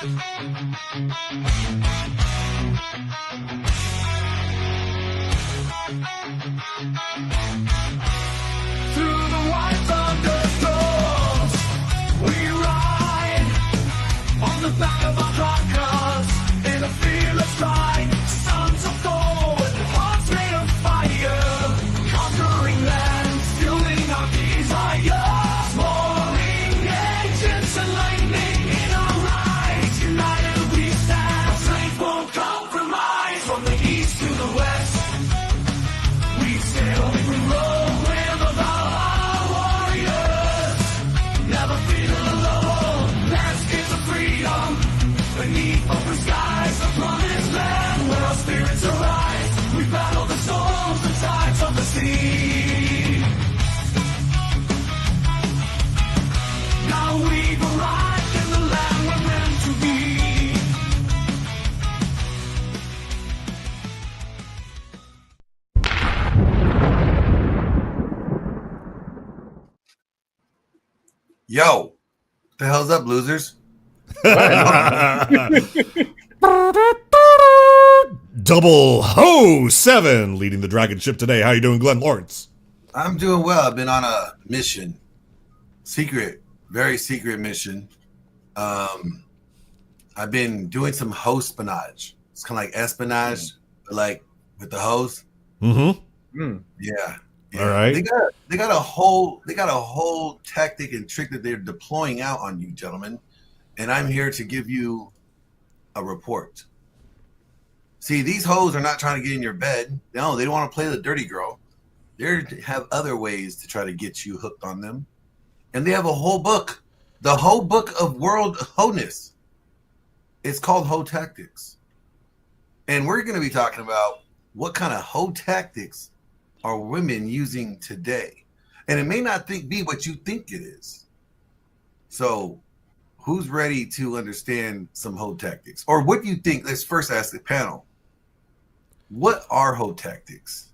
Through the white thunderstorms, we ride on the back of our cars in a fearless flight. Sons of gold, hearts made of fire, conquering lands, fueling our desires. Soaring engines and lightning in our eyes. United we stand, our strength won't compromise. From the east to the west, we sail every road with our warriors. Never feel alone, landscapes of freedom. Beneath open skies, a promised land where our spirits arise. We battle the storms, the tides of the sea. Now we've arrived in the land we're meant to be. Yo, the hell's up, losers? Double Ho 7 leading the DragonShip today. How you doing, Glenn Lawrence? I'm doing well. I've been on a mission, secret, very secret mission. I've been doing some hospionage. It's kind of like espionage, but like with the hose. Mm-hmm. Yeah. All right. They got a whole tactic and trick that they're deploying out on you, gentlemen. And I'm here to give you a report. See, these hoes are not trying to get in your bed. No, they don't want to play the dirty girl. They have other ways to try to get you hooked on them. And they have a whole book, the whole book of world ho-ness. It's called Ho Tactics. And we're going to be talking about what kind of ho tactics are women using today. And it may not be what you think it is. So who's ready to understand some ho tactics? Or what do you think? Let's first ask the panel. What are ho tactics?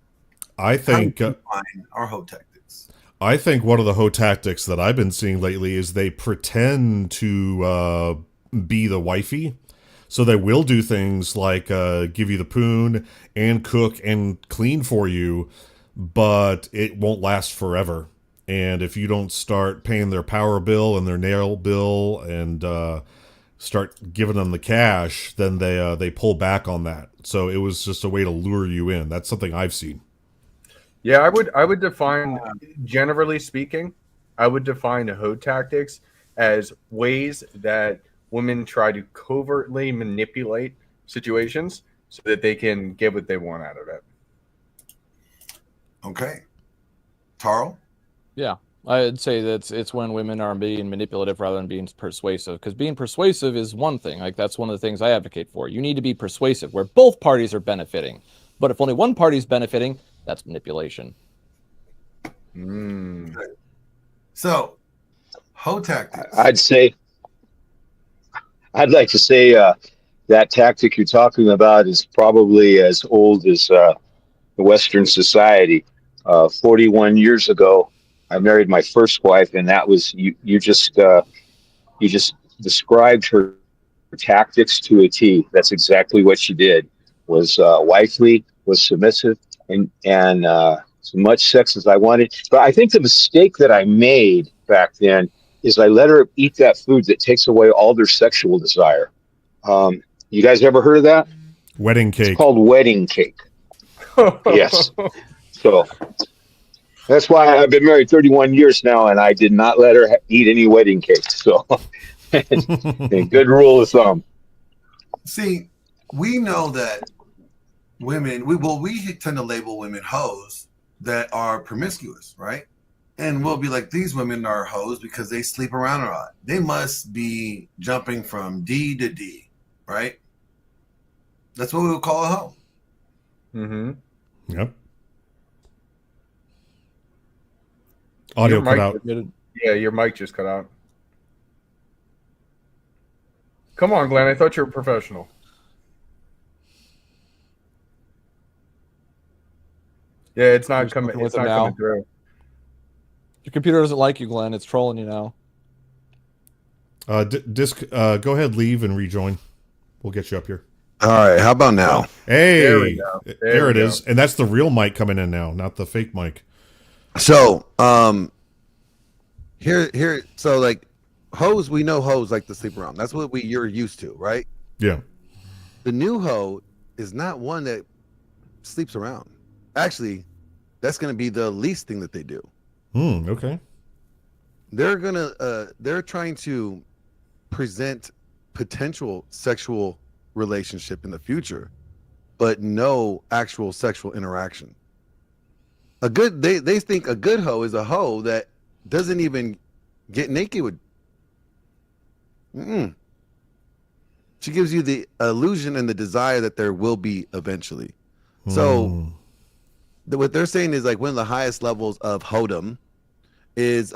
I think our ho tactics. I think one of the ho tactics that I've been seeing lately is they pretend to be the wifey. So they will do things like give you the poon and cook and clean for you, but it won't last forever. And if you don't start paying their power bill and their nail bill and start giving them the cash, then they pull back on that. So it was just a way to lure you in. That's something I've seen. Yeah, I would define, generally speaking, I would define ho tactics as ways that women try to covertly manipulate situations so that they can get what they want out of it. Okay. Tarl? Yeah, I'd say that it's when women are being manipulative rather than being persuasive. Because being persuasive is one thing. Like, that's one of the things I advocate for. You need to be persuasive where both parties are benefiting. But if only one party is benefiting, that's manipulation. So, ho tactics. I'd like to say that tactic you're talking about is probably as old as Western society. 41 years ago, I married my first wife, and that was you just described her tactics to a T. That's exactly what she did. Was wifely, was submissive, and as much sex as I wanted. But I think the mistake that I made back then is I let her eat that food that takes away all their sexual desire. You guys ever heard of that? Wedding cake. It's called wedding cake. Yes. So that's why I've been married 31 years now, and I did not let her eat any wedding cake. So good rule of thumb. See, we know that women, we tend to label women hoes that are promiscuous, right? And we'll be like, these women are hoes because they sleep around a lot. They must be jumping from D to D, right? That's what we would call a hoe. Mm-hmm. Yep. Audio cut out. Yeah, your mic just cut out. Come on, Glenn. I thought you were a professional. Yeah, it's not coming. It's not coming through. Your computer doesn't like you, Glenn. It's trolling you now. Disc, go ahead, leave and rejoin. We'll get you up here. All right, how about now? Hey, There we go. there we it go. is, and that's the real mic coming in now, not the fake mic. So, so like hoes, we know hoes like to sleep around. That's what you're used to, right? Yeah. The new hoe is not one that sleeps around. Actually, that's going to be the least thing that they do. Okay. They're trying to present potential sexual relationship in the future, but no actual sexual interaction. They think a good hoe is a hoe that doesn't even get naked with. She gives you the illusion and the desire that there will be eventually. So what they're saying is like one of the highest levels of hoedom is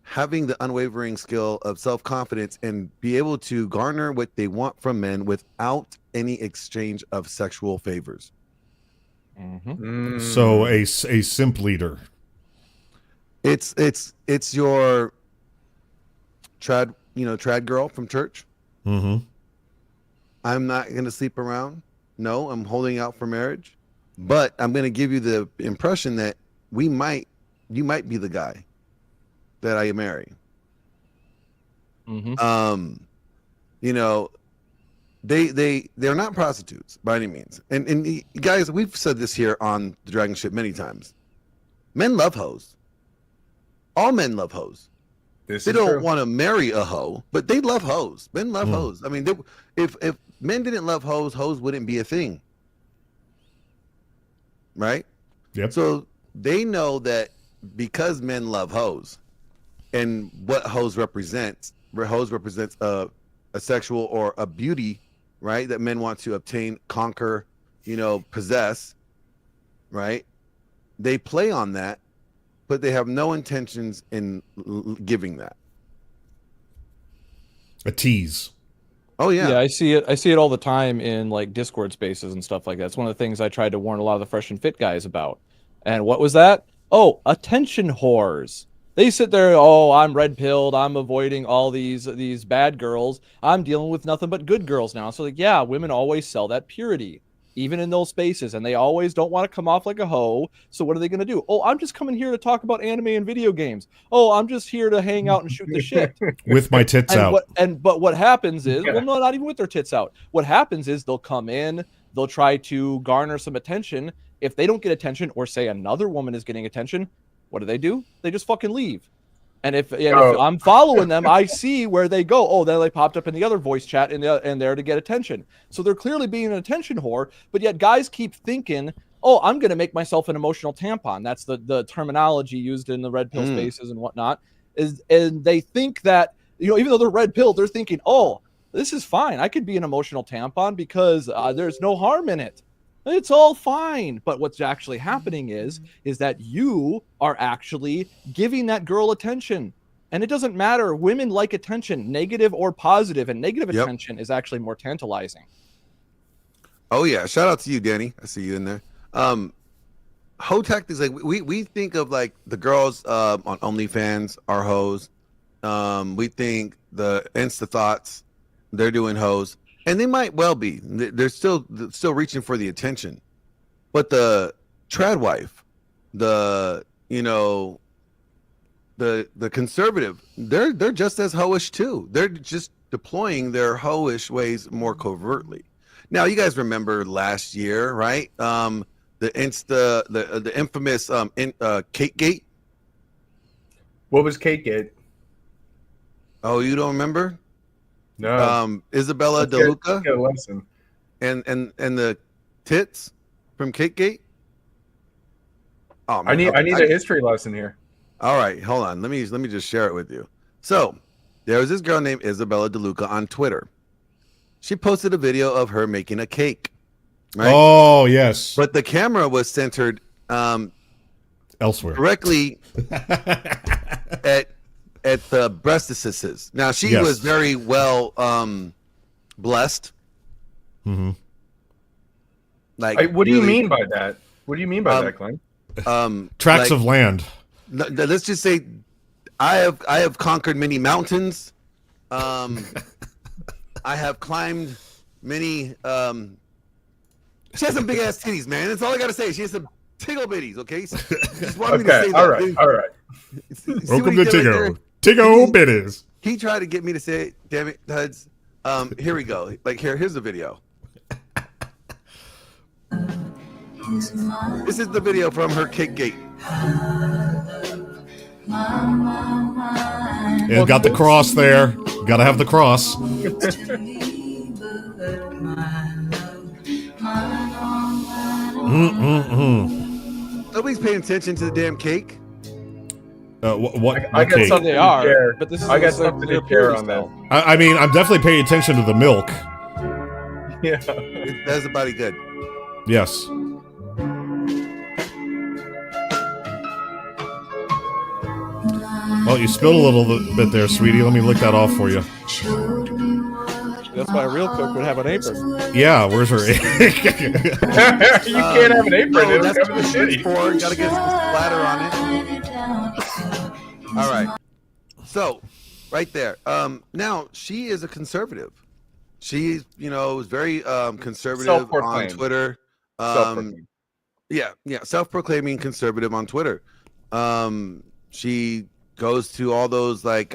having the unwavering skill of self-confidence and be able to garner what they want from men without any exchange of sexual favors. So a simp leader. It's your trad girl from church. I'm not going to sleep around. No, I'm holding out for marriage, but I'm going to give you the impression that you might be the guy that I marry. They're not prostitutes by any means. And guys, we've said this here on the DragonShip many times. Men love hoes. All men love hoes. They don't want to marry a hoe, but they love hoes. Men love hoes. I mean, if men didn't love hoes, hoes wouldn't be a thing. Right? Yep. So they know that because men love hoes and what hoes represents a sexual or a beauty, right? That men want to obtain, conquer, possess, right? They play on that, but they have no intentions in giving that. A tease. Oh yeah. Yeah, I see it all the time in like Discord spaces and stuff like that. It's one of the things I tried to warn a lot of the fresh and fit guys about. And what was that? Oh, attention whores. They sit there, oh, I'm red pilled, I'm avoiding all these bad girls. I'm dealing with nothing but good girls now. So like, yeah, women always sell that purity, even in those spaces, and they always don't want to come off like a hoe. So what are they going to do? Oh, I'm just coming here to talk about anime and video games. Oh, I'm just here to hang out and shoot the shit with my tits out. But what happens is, well, no, not even with their tits out. What happens is they'll come in, they'll try to garner some attention. If they don't get attention, or say another woman is getting attention, what do? They just fucking leave. And if I'm following them, I see where they go. Oh, then they popped up in the other voice chat and there to get attention. So they're clearly being an attention whore. But yet guys keep thinking, oh, I'm going to make myself an emotional tampon. That's the terminology used in the red pill spaces and whatnot. And they think that, even though they're red pilled, they're thinking, oh, this is fine. I could be an emotional tampon because there's no harm in it. It's all fine. But what's actually happening is that you are actually giving that girl attention. And it doesn't matter. Women like attention, negative or positive, and negative attention is actually more tantalizing. Oh yeah. Shout out to you, Danny. I see you in there. Hoe tactics, like we think of like the girls on OnlyFans are hoes. We think the Insta thoughts, they're doing hoes. And they might well be. They're still reaching for the attention, but the trad wife, the conservative, they're just as hoish too. They're just deploying their hoish ways more covertly. Now, you guys remember last year, right? The infamous Cake Gate. What was Cake Gate? Oh, you don't remember? No. Isabella Let's DeLuca get a lesson. and the tits from Cake Gate. Oh, man, I need a history lesson here. All right, hold on. Let me just share it with you. So there was this girl named Isabella DeLuca on Twitter. She posted a video of her making a cake. Right? Oh yes, but the camera was centered elsewhere, directly at the breastises. Now she was very well blessed. Mm-hmm. Like, what do you mean by that? What do you mean by that, Glenn? Tracts of land. Let's just say I have conquered many mountains I have climbed many. She has some big ass titties, man. That's all I gotta say. She has some tickle bitties. Okay, so just wanted me to say Okay, that. all right. See what Welcome he to did right Tiggo Bitties. He tried to get me to say it. Damn it, Huds. Here we go. Like here's the video. This is the video from her cake gate. Yeah, got the cross there. Gotta have the cross. Nobody's paying attention to the damn cake. What I got cake? something They to are, share. but this is I got also something their to share purity on that. style. I mean, I'm definitely paying attention to the milk. Yeah. That's about it good. Yes. Well, you spilled a little bit there, sweetie. Let me lick that off for you. That's why a real cook would have an apron. Yeah, where's her? You can't have an apron. No, It'll that's cover what the the shit's city. for. Gotta get some splatter on it. All right. So, right there. Now she is a conservative. She's, is very conservative on Self-proclaimed. Twitter. Self-proclaimed. Yeah, self-proclaiming conservative on Twitter. She goes to all those like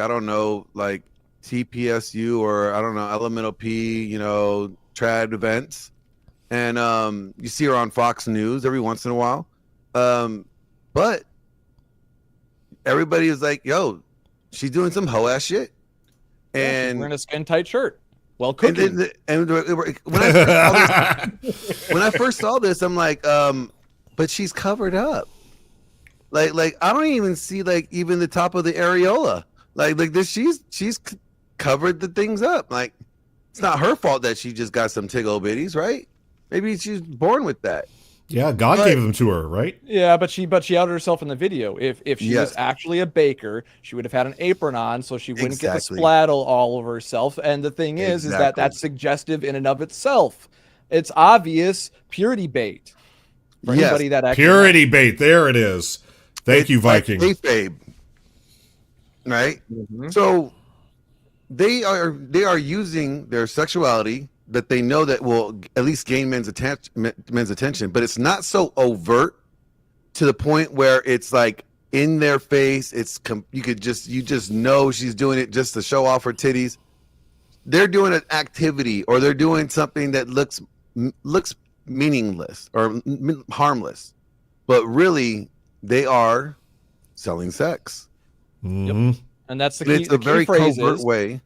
TPSU or Elemental P, trad events, and you see her on Fox News every once in a while. But everybody is like, "Yo, she's doing some hoe ass shit," And and wearing a skin tight shirt. Well, and, cooking. when I first saw this, I'm like, but she's covered up. Like I don't even see like even the top of the areola. Like this, she's covered the things up. Like it's not her fault that she just got some tickle bitties, right? Maybe she's born with that. Yeah, God gave them to her, right? Yeah, but she outed herself in the video. If she Yes. was actually a baker, she would have had an apron on so she wouldn't Exactly. get the splattle all over herself. And the thing is that Exactly. that's suggestive in and of itself. It's obvious purity bait for Yes. anybody that actually Purity bait. There it is. Thank you, Viking. Like kayfabe, right? Mhm. So they are using their sexuality that they know that will at least gain men's attention, but it's not so overt to the point where it's like in their face. You just know she's doing it just to show off her titties. They're doing an activity or they're doing something that looks meaningless or harmless, but really they are selling sex. Mhm. And that's the And key. it's a The key very phrase covert is, way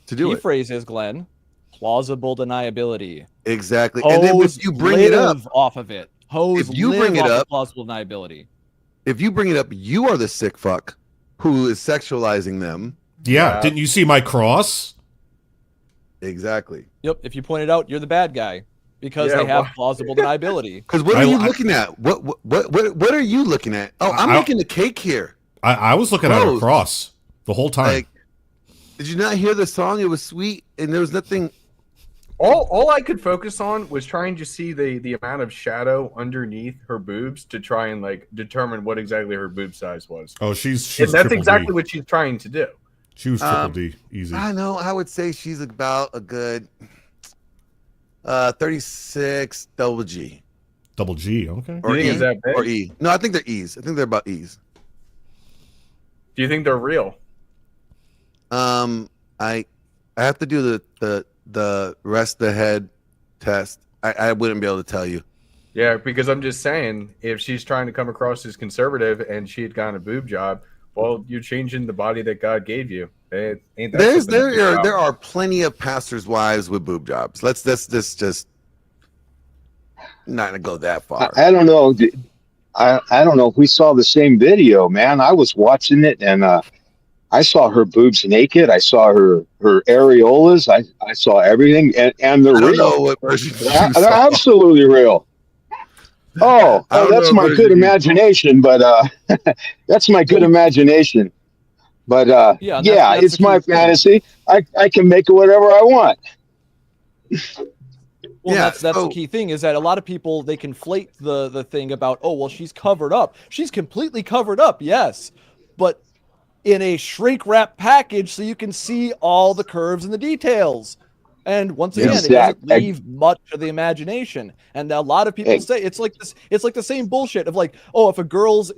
to do key it. phrase is, Glenn, plausible deniability. Exactly. And then Hoes if you bring it up, live off of it. Hoes If you live bring it off of up- plausible deniability. you are the sick fuck who is sexualizing them. Yeah. Yeah. Didn't you see my cross? Exactly. Yep. If you point it out, you're the bad guy because Yeah, they have why- plausible deniability. Because what I- are you I- looking at? What are you looking at? Oh, I'm I- making the cake here. I was looking at her Gross. cross the whole time. Like, did you not hear the song? It was sweet, and there was nothing. All I could focus on was trying to see the amount of shadow underneath her boobs to try and like determine what exactly her boob size was. Oh, she's And that's triple exactly D. what she's trying to do. She was triple D. Easy. I know. I would say she's about a good 36 double G Double G. Okay. or You think E it's that big? or E. No, I think they're E's. I think they're about E's. Do you think they're real? I have to do the rest of the head test. I wouldn't be able to tell you. Yeah, because I'm just saying, if she's trying to come across as conservative and she had gotten a boob job, well, you're changing the body that God gave you. Ain't that something to think about? There are plenty of pastors' wives with boob jobs. Let's just not gonna go that far. I don't know. I don't know if we saw the same video, man. I was watching it and I saw her boobs naked. I saw her areolas. I saw everything, and they're I don't real. know what version you They're saw. absolutely real. Oh, I don't that's know my what good version you saw. imagination, but that's my good imagination. But Yeah, and yeah, that's it's the my key thing. fantasy. I can make it whatever I want. Well, Yeah, that's so- the key thing is that a lot of people, they conflate the thing about, oh, well, she's covered up. She's completely covered up, yes. But in a shrink wrap package so you can see all the curves and the details. And once again, it doesn't leave much of the imagination. And a lot of people say it's like this. It's like the same bullshit of like, oh, if a girl's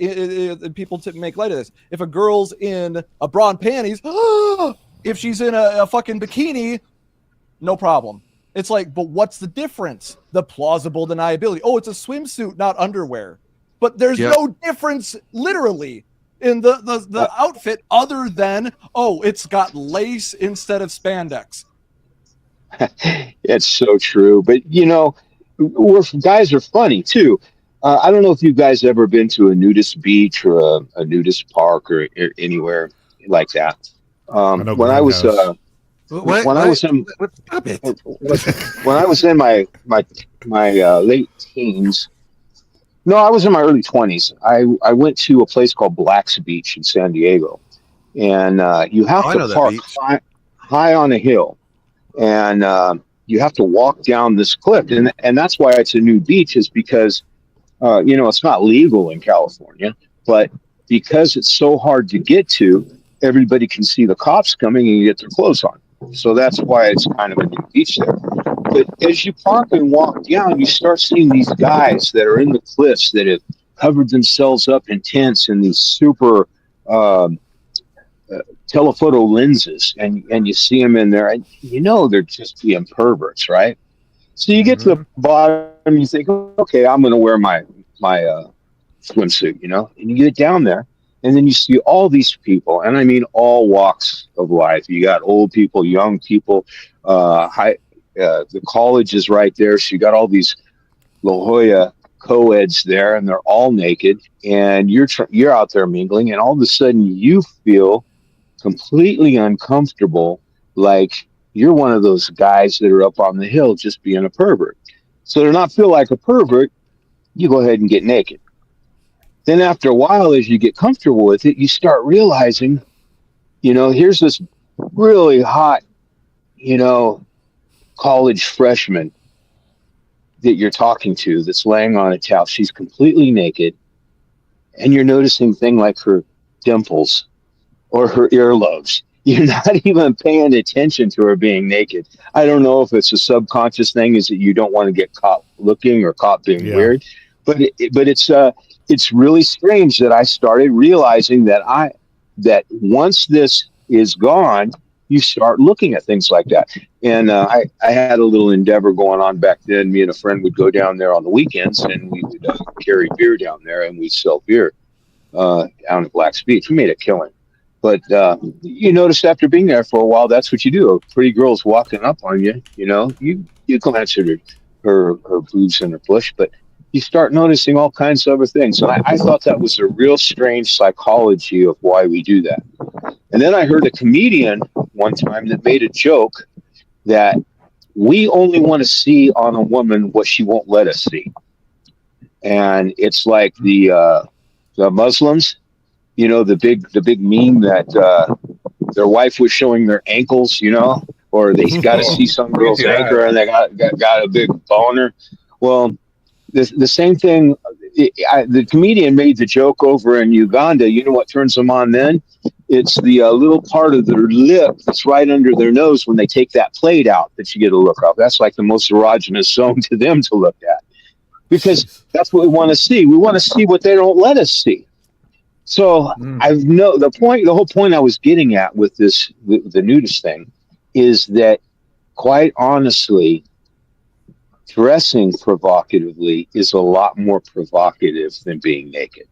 people make light of this. If a girl's in a bra and panties, if she's in a fucking bikini, no problem. It's like, but what's the difference? The plausible deniability. Oh, it's a swimsuit, not underwear. But there's no difference, literally, in the outfit other than, oh, it's got lace instead of spandex. It's so true. But, you know, guys are funny, too. I don't know if you guys ever been to a nudist beach or a nudist park or anywhere like that. When I was stop it. when I was in my late teens, no, I was in my early 20s. I went to a place called Black's Beach in San Diego, and you have to park high on a hill, and you have to walk down this cliff, and that's why it's a new beach, is because you know, it's not legal in California, but because it's so hard to get to, everybody can see the cops coming and get their clothes on. So that's why it's kind of a new beach there. But as you park and walk down, you start seeing these guys that are in the cliffs that have covered themselves up in tents and these super telephoto lenses, and you see them in there, and you know they're just being perverts, right? So you get to the bottom, you think, okay, I'm going to wear my swimsuit, you know, and you get down there, and then you see all these people, and I mean all walks of life. You got old people, young people, the college is right there, so you got all these La Jolla co-eds there, and they're all naked, and you're out there mingling, and all of a sudden you feel completely uncomfortable, like you're one of those guys that are up on the hill just being a pervert. So to not feel like a pervert, you go ahead and get naked. Then after a while, as you get comfortable with it, you start realizing, you know, here's this really hot, you know, college freshman that you're talking to that's laying on a towel. She's completely naked, and you're noticing things like her dimples or her earlobes. You're not even paying attention to her being naked. I don't know if it's a subconscious thing, is that you don't want to get caught looking or caught being weird, but it's really strange that I started realizing that once this is gone, you start looking at things like that. And I had a little endeavor going on back then. Me and a friend would go down there on the weekends, and we would carry beer down there, and we'd sell beer down at Black's Beach. We made a killing. But you notice after being there for a while, that's what you do. A pretty girl's walking up on you, you know, you glance at her boobs and her bush, but you start noticing all kinds of other things. And I thought that was a real strange psychology of why we do that. And then I heard a comedian one time that made a joke that we only want to see on a woman what she won't let us see. And it's like the Muslims, you know, the big meme that their wife was showing their ankles, you know, or they got to see some girl's ankle and they got a big boner. Well, the same thing. The comedian made the joke over in Uganda. You know what turns them on then? It's the little part of their lip that's right under their nose when they take that plate out that you get a look up. That's like the most erogenous zone to them to look at, because that's what we want to see. We want to see what they don't let us see. So the whole point I was getting at with the nudist thing is that, quite honestly, dressing provocatively is a lot more provocative than being naked.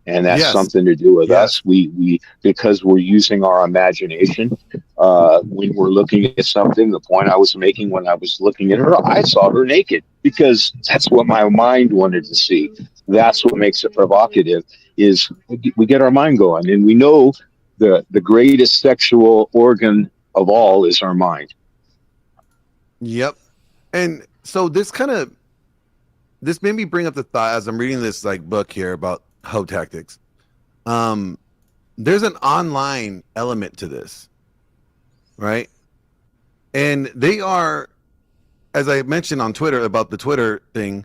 And that's something to do with us. We because we're using our imagination. When we're looking at something, the point I was making when I was looking at her, I saw her naked because that's what my mind wanted to see. That's what makes it provocative, is we get our mind going, and we know the greatest sexual organ of all is our mind. Yep. And so this made me bring up the thought as I'm reading this like book here about hoe tactics. There's an online element to this, right? And they are, as I mentioned on Twitter about the Twitter thing,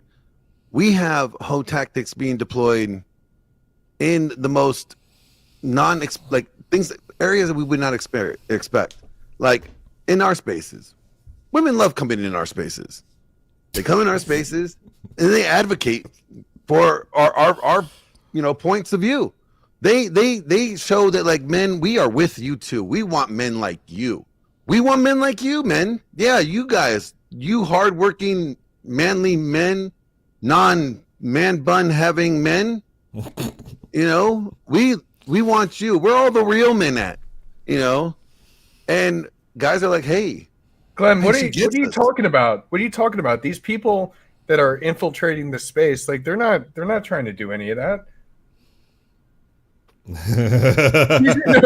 we have hoe tactics being deployed in the most things, areas that we would not expect. Like in our spaces, women love coming in our spaces. They come in our spaces and they advocate for our points of view. They show that, like, men, we are with you too. We want men like you. We want men like you, men. Yeah, you guys, you hardworking, manly men, non-man bun having men. We want you. We're all the real men at, and guys are like, hey, Glenn, what are she you gets us. talking about? What are you talking about? These people that are infiltrating the space, like they're not trying to do any of that.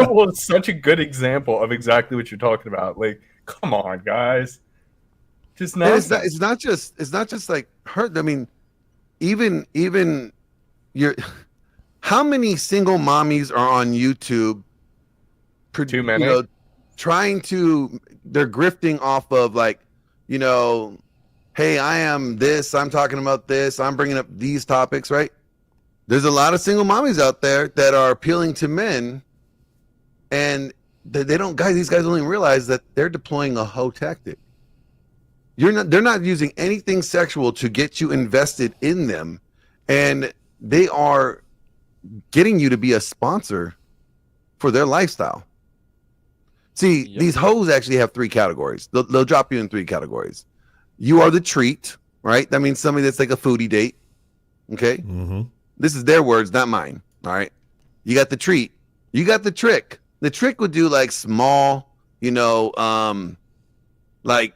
Well, it's such a good example of exactly what you're talking about. Like, come on, guys. Just And it's not just like her. I mean, even how many single mommies are on YouTube? Too many. They're grifting off of, like, hey, I am this. I'm talking about this. I'm bringing up these topics, right? There's a lot of single mommies out there that are appealing to men, and they don't. These guys don't even realize that they're deploying a hoe tactic. They're not using anything sexual to get you invested in them, and they are getting you to be a sponsor for their lifestyle. See, these hoes actually have 3 categories. They'll drop you in 3 categories. You are the treat, right? That means somebody that's like a foodie date. Okay. Mm-hmm. This is their words, not mine. All right. You got the treat. You got the trick. The trick would do like small, like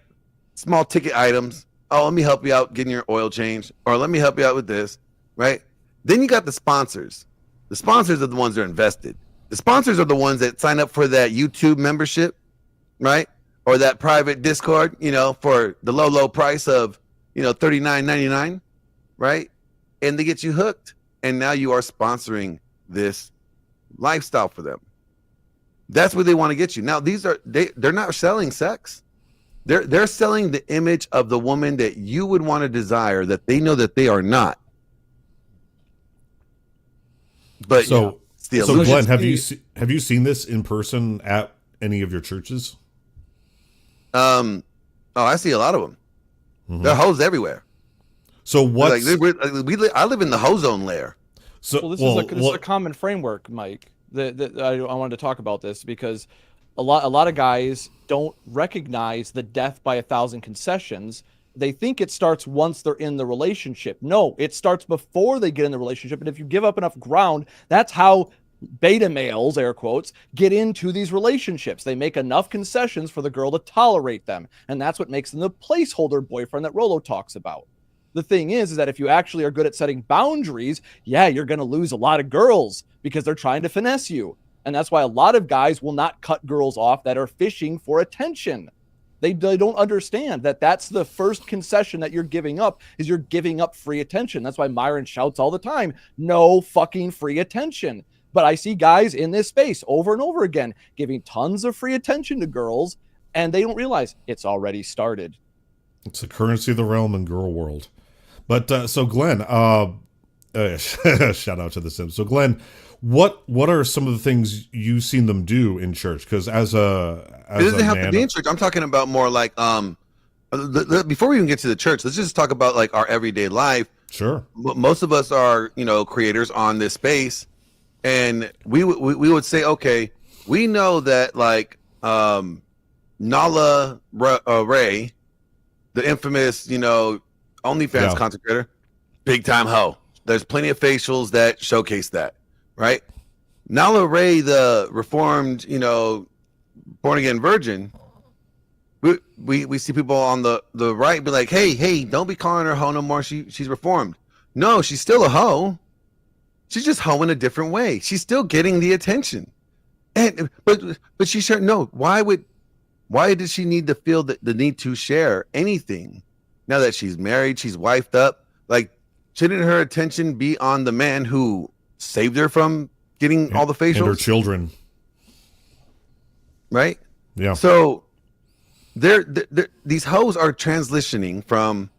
small ticket items. Oh, let me help you out getting your oil changed, or let me help you out with this, right? Then you got the sponsors. The sponsors are the ones that are invested. The sponsors are the ones that sign up for that YouTube membership, right? Or that private Discord, for the low price of, $39.99, right? And they get you hooked. And now you are sponsoring this lifestyle for them. That's where they want to get you. Now, they're not selling sex. They're selling the image of the woman that you would want to desire, that they know that they are not. But so illusion. Glenn, have you seen this in person at any of your churches? I see a lot of them. Mm-hmm. There are hoes everywhere. So what? I live in the hoe zone layer. So this is a common framework, Mike. That I wanted to talk about this because a lot of guys don't recognize the death by 1,000 concessions. They think it starts once they're in the relationship. No, it starts before they get in the relationship. And if you give up enough ground, that's how beta males, air quotes, get into these relationships. They make enough concessions for the girl to tolerate them. And that's what makes them the placeholder boyfriend that Rolo talks about. The thing is that if you actually are good at setting boundaries, you're going to lose a lot of girls because they're trying to finesse you. And that's why a lot of guys will not cut girls off that are fishing for attention. They don't understand that that's the first concession that you're giving up, is you're giving up free attention. That's why Myron shouts all the time, no fucking free attention. But I see guys in this space over and over again giving tons of free attention to girls, and they don't realize it's already started. It's the currency of the realm and girl world. But so Glenn, shout out to the Sims. So Glenn, what are some of the things you've seen them do in church? Because it doesn't have to be in church. I'm talking about more like before we even get to the church, let's just talk about like our everyday life. Sure. Most of us are creators on this space, and we would say, okay, we know that like Nala Ray, the infamous OnlyFans content creator, big time hoe. There's plenty of facials that showcase that, right? Nala Ray, the reformed, born again virgin. We see people on the right be like, hey, don't be calling her hoe no more. She's reformed. No, she's still a hoe. She's just hoeing a different way. She's still getting the attention, but she sure no. Why did she need to feel the need to share anything? Now that she's married, she's wifed up, like, shouldn't her attention be on the man who saved her from getting all the facials? And her children. Right? Yeah. So these hoes are transitioning from,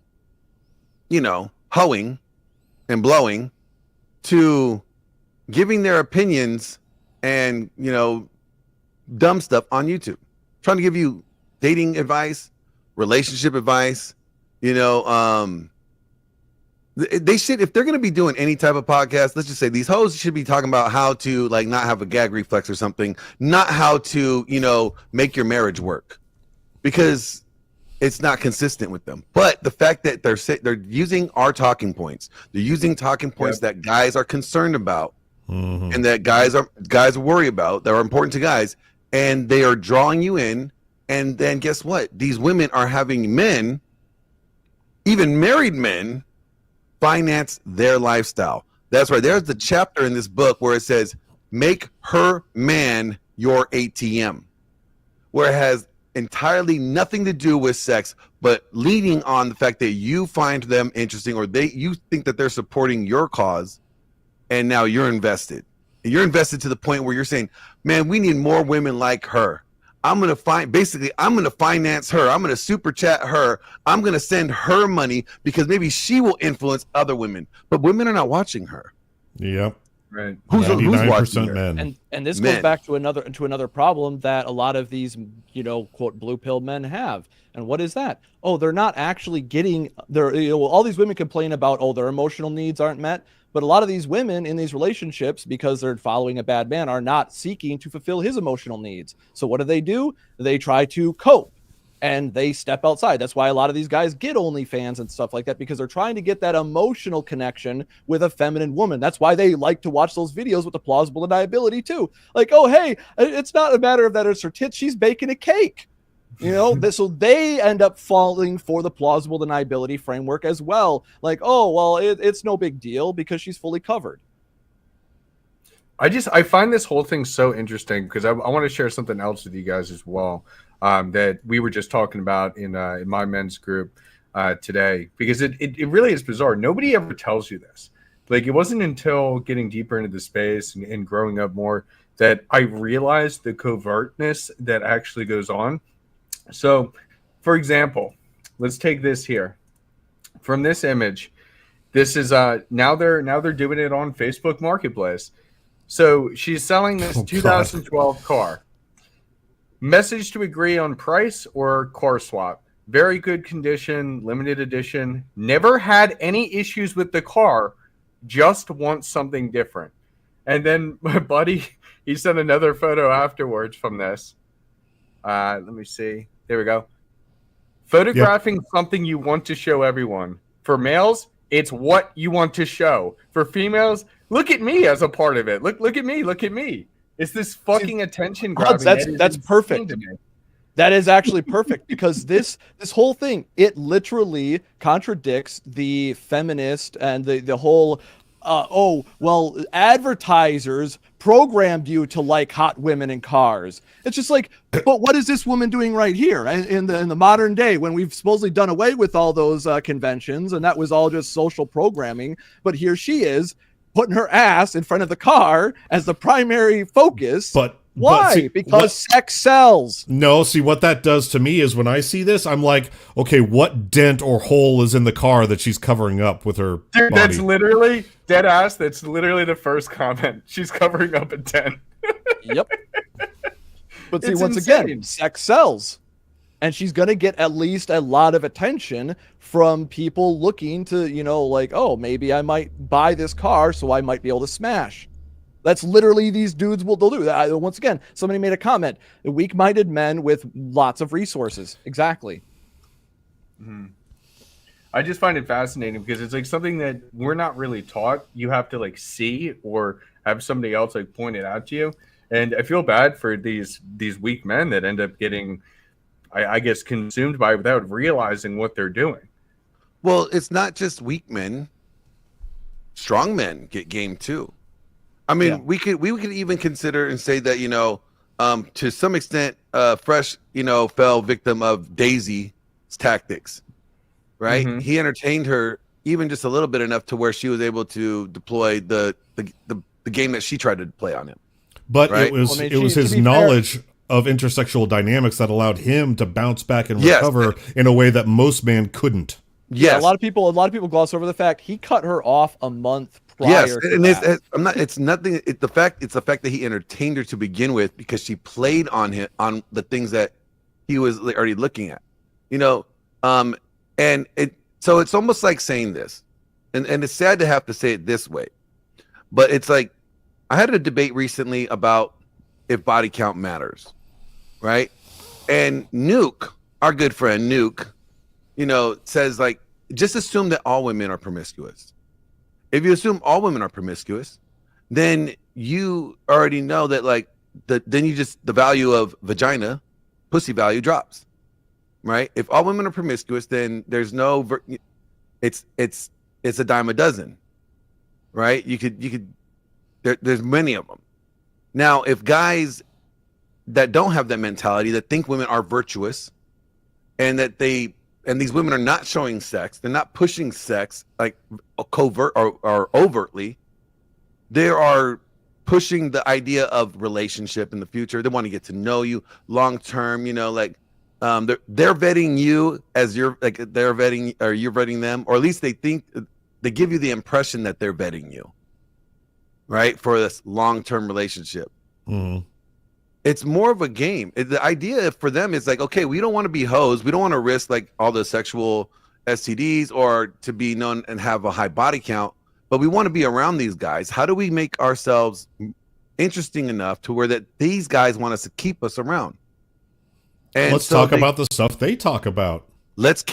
hoeing and blowing to giving their opinions and, dumb stuff on YouTube, trying to give you dating advice, relationship advice. You know, they should, if they're going to be doing any type of podcast, let's just say these hoes should be talking about how to like not have a gag reflex or something, not how to, you know, make your marriage work, because it's not consistent with them. But the fact that they're using our talking points, they're using talking points that guys are concerned about, and that guys worry about, that are important to guys, and they are drawing you in. And then guess what? These women are having men, even married men, finance their lifestyle. That's right. There's the chapter in this book where it says, make her man your ATM, where it has entirely nothing to do with sex, but leaning on the fact that you find them interesting, or you think that they're supporting your cause, and now you're invested. And you're invested to the point where you're saying, man, we need more women like her. I'm going to finance her. I'm going to super chat her. I'm going to send her money because maybe she will influence other women. But women are not watching her. Yep. Right. Who's watching 99% her? men. And this Men. goes back to another problem that a lot of these, you know, quote, blue pill men have. And what is that? Oh, they're not actually getting their, you know, all these women complain about, oh, their emotional needs aren't met. But a lot of these women in these relationships, because they're following a bad man, are not seeking to fulfill his emotional needs. So what do? They try to cope, and they step outside. That's why a lot of these guys get OnlyFans and stuff like that, because they're trying to get that emotional connection with a feminine woman. That's why they like to watch those videos with the plausible deniability too. Like, oh, hey, it's not a matter of that it's her tits. She's baking a cake. You know, so they end up falling for the plausible deniability framework as well. Like, oh, well, it's no big deal because she's fully covered. I find this whole thing so interesting because I want to share something else with you guys as well, that we were just talking about in my men's group today, because it really is bizarre. Nobody ever tells you this. Like, it wasn't until getting deeper into the space and growing up more that I realized the covertness that actually goes on. So, for example, let's take this here. From this image, this is now they're doing it on Facebook Marketplace. So she's selling this 2012 car. Message to agree on price or car swap. Very good condition, limited edition. Never had any issues with the car. Just wants something different. And then my buddy, he sent another photo afterwards from this. Let me see. There we go. Photographing something you want to show everyone. For males, it's what you want to show. For females, look at me as a part of it. Look at me. Look at me. It's this fucking attention grabbing. That's perfect. That is actually perfect, because this whole thing, it literally contradicts the feminist and the whole advertisers programmed you to like hot women in cars. It's just like, but what is this woman doing right here in the modern day, when we've supposedly done away with all those conventions, and that was all just social programming? But here she is putting her ass in front of the car as the primary focus. But why? see, because sex sells. No, see, what that does to me is when I see this, I'm like, okay, what dent or hole is in the car that she's covering up with her Dude, body? that's literally dead ass. That's literally the first comment. She's covering up a dent. Yep. But see, It's once insane. again, sex sells. And she's going to get at least a lot of attention from people looking to, you know, like, oh, maybe I might buy this car so I might be able to smash. That's literally these dudes they'll do that. Once again, somebody made a comment: weak-minded men with lots of resources. Exactly. I just find it fascinating because it's like something that we're not really taught. You have to like see or have somebody else like point it out to you. And I feel bad for these weak men that end up getting, I guess, consumed by it without realizing what they're doing. Well, it's not just weak men. Strong men get game too. I mean, we could even consider and say that, you know, to some extent, Fresh, you know, fell victim of Daisy's tactics, right? Mhm. He entertained her even just a little bit enough to where she was able to deploy the game that she tried to play on him. But right? it was Well, I mean, it was to his be knowledge of intersexual dynamics that allowed him to bounce back and Yes. recover in a way that most men couldn't. Yes. Yeah, a lot of people gloss over the fact he cut her off a month Yes, prior to and that. I'm not. It's nothing. It's the fact. It's the fact that he entertained her to begin with because she played on him on the things that he was already looking at. You know, and it. So it's almost like saying this, and it's sad to have to say it this way, but it's like I had a debate recently about if body count matters, right? And Nuke, our good friend Nuke, says like just assume that all women are promiscuous. If you assume all women are promiscuous, then you already know that like the value of vagina, pussy value drops, right? If all women are promiscuous, then there's no it's a dime a dozen, right? There's many of them. Now, if guys that don't have that mentality, that think women are virtuous, and these women are not showing sex, they're not pushing sex like covert or overtly, they are pushing the idea of relationship in the future. They want to get to know you long term, they're vetting you as you're like they're vetting or you're vetting them, or at least they give you the impression that they're vetting you, right, for this long-term relationship. Mm-hmm. It's more of a game. The idea for them is like, okay, we don't want to be hoes. We don't want to risk like all the sexual STDs or to be known and have a high body count, but we want to be around these guys. How do we make ourselves interesting enough to where that these guys want us to keep us around? And let's talk about the stuff they talk about. Let's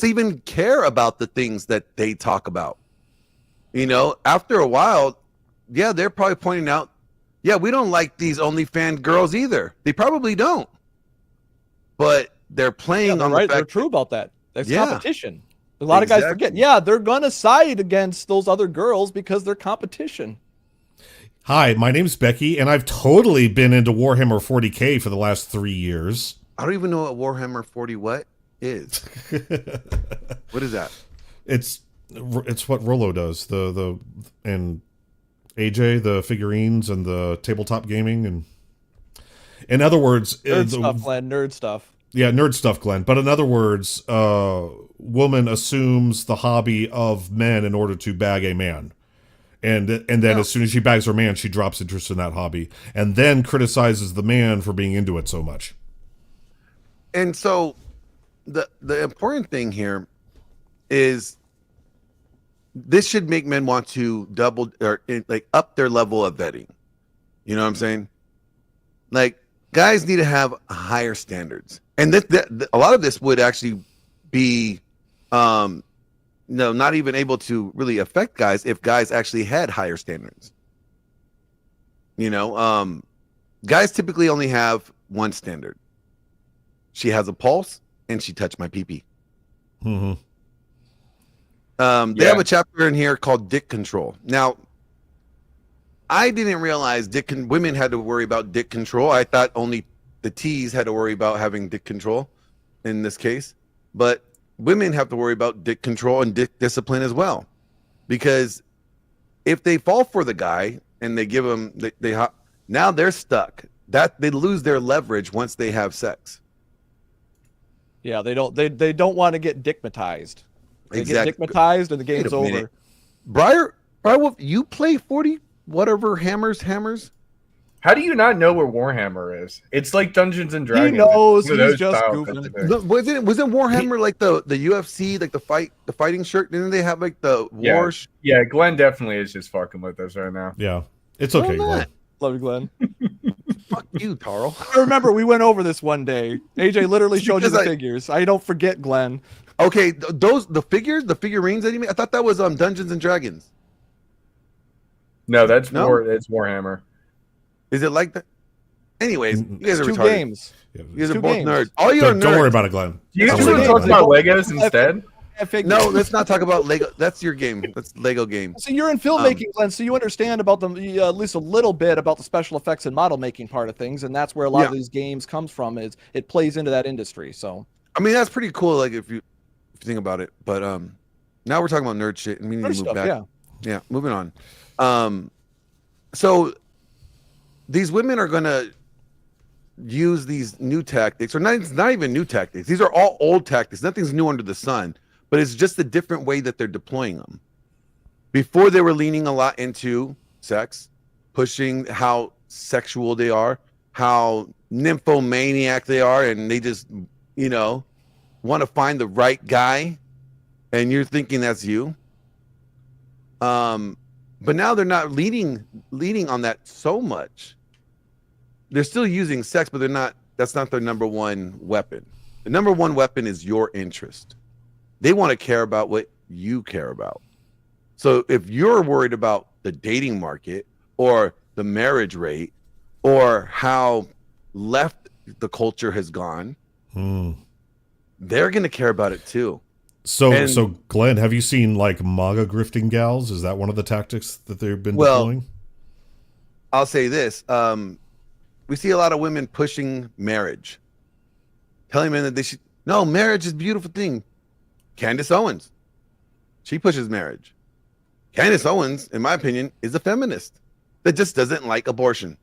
even care about the things that they talk about. After a while, yeah, they're probably pointing out, yeah, we don't like these OnlyFans girls either. They probably don't. But they're playing on right. the fact They're true about that. There's competition. A lot of guys forget. Yeah, they're gonna side against those other girls because they're competition. Hi, my name's Becky, and I've totally been into Warhammer 40K for the last 3 years. I don't even know what Warhammer 40 what is. What is that? It's what Rolo does. And AJ, the figurines and the tabletop gaming, and in other words, nerd stuff, Glenn. Nerd stuff. Yeah, nerd stuff, Glenn. But in other words, woman assumes the hobby of men in order to bag a man, and then as soon as she bags her man, she drops interest in that hobby, and then criticizes the man for being into it so much. And so, the important thing here is, this should make men want to double or like up their level of vetting. You know what I'm saying? Like, guys need to have higher standards, and a lot of this would actually be, not even able to really affect guys if guys actually had higher standards. Guys typically only have one standard. She has a pulse, and she touched my pee-pee. Mm-hmm. They have a chapter in here called dick control. Now, I didn't realize women had to worry about dick control. I thought only the T's had to worry about having dick control in this case. But women have to worry about dick control and dick discipline as well. Because if they fall for the guy and they give him, now they're stuck. They lose their leverage once they have sex. Yeah, they don't want to get dickmatized. They Exactly. get dickmatized and the game's over. Briar, you play 40 whatever hammers? How do you not know where Warhammer is? It's like Dungeons and Dragons. He knows. It's He's just style goofing. things. Wasn't Warhammer like the UFC, like the fighting shirt? Didn't they have like the war? Yeah, Glenn definitely is just fucking with us right now. Yeah, it's okay, Glenn. Love you, Glenn. Fuck you, Tarl. I remember we went over this one day. AJ literally showed you the figures. I don't forget, Glenn. Okay, the figurines that you made. I thought that was Dungeons and Dragons. No, that's Warhammer. Is it like that? Anyways, you guys are Two retarded. games. You guys are Two both games. nerds. All you are nerds. Don't worry about it, Glenn. Do you That's just want to what talk it about is. Legos instead? No, let's not talk about Lego. That's your game. That's Lego game. So you're in filmmaking, Glenn, so you understand about at least a little bit about the special effects and model making part of things, and that's where a lot of these games comes from. Is it plays into that industry. So I mean, that's pretty cool. Like if you think about it, but now we're talking about nerd shit, and we need to move back. Yeah, moving on. So these women are gonna use these new tactics, or not. It's not even new tactics. These are all old tactics. Nothing's new under the sun, but it's just a different way that they're deploying them. Before they were leaning a lot into sex, pushing how sexual they are, how nymphomaniac they are, and they just, want to find the right guy, and you're thinking that's you. But now they're not leading on that so much. They're still using sex, but that's not their number one weapon. The number one weapon is your interest. They want to care about what you care about. So if you're worried about the dating market or the marriage rate or how left the culture has gone, they're going to care about it too. So Glenn, have you seen like MAGA grifting gals? Is that one of the tactics that they've been deploying? I'll say this. We see a lot of women pushing marriage, telling men that they should. No, marriage is a beautiful thing. Candace Owens, she pushes marriage. Candace Owens, in my opinion, is a feminist that just doesn't like abortion.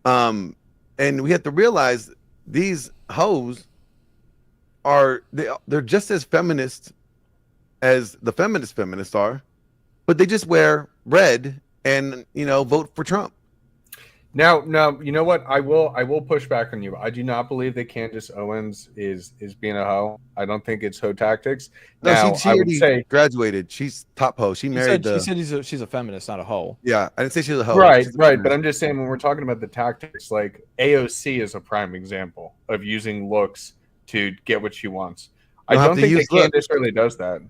And we have to realize these hoes they're just as feminist as the feminists are, but they just wear red and vote for Trump. Now, you know what? I will push back on you. I do not believe that Candace Owens is being a hoe. I don't think it's hoe tactics. No, she already graduated. She's top hoe. She married. She said she's a feminist, not a hoe. Yeah, I didn't say she's a hoe. Right. But I'm just saying when we're talking about the tactics, like AOC is a prime example of using looks to get what she wants. I don't think that Candace really does that.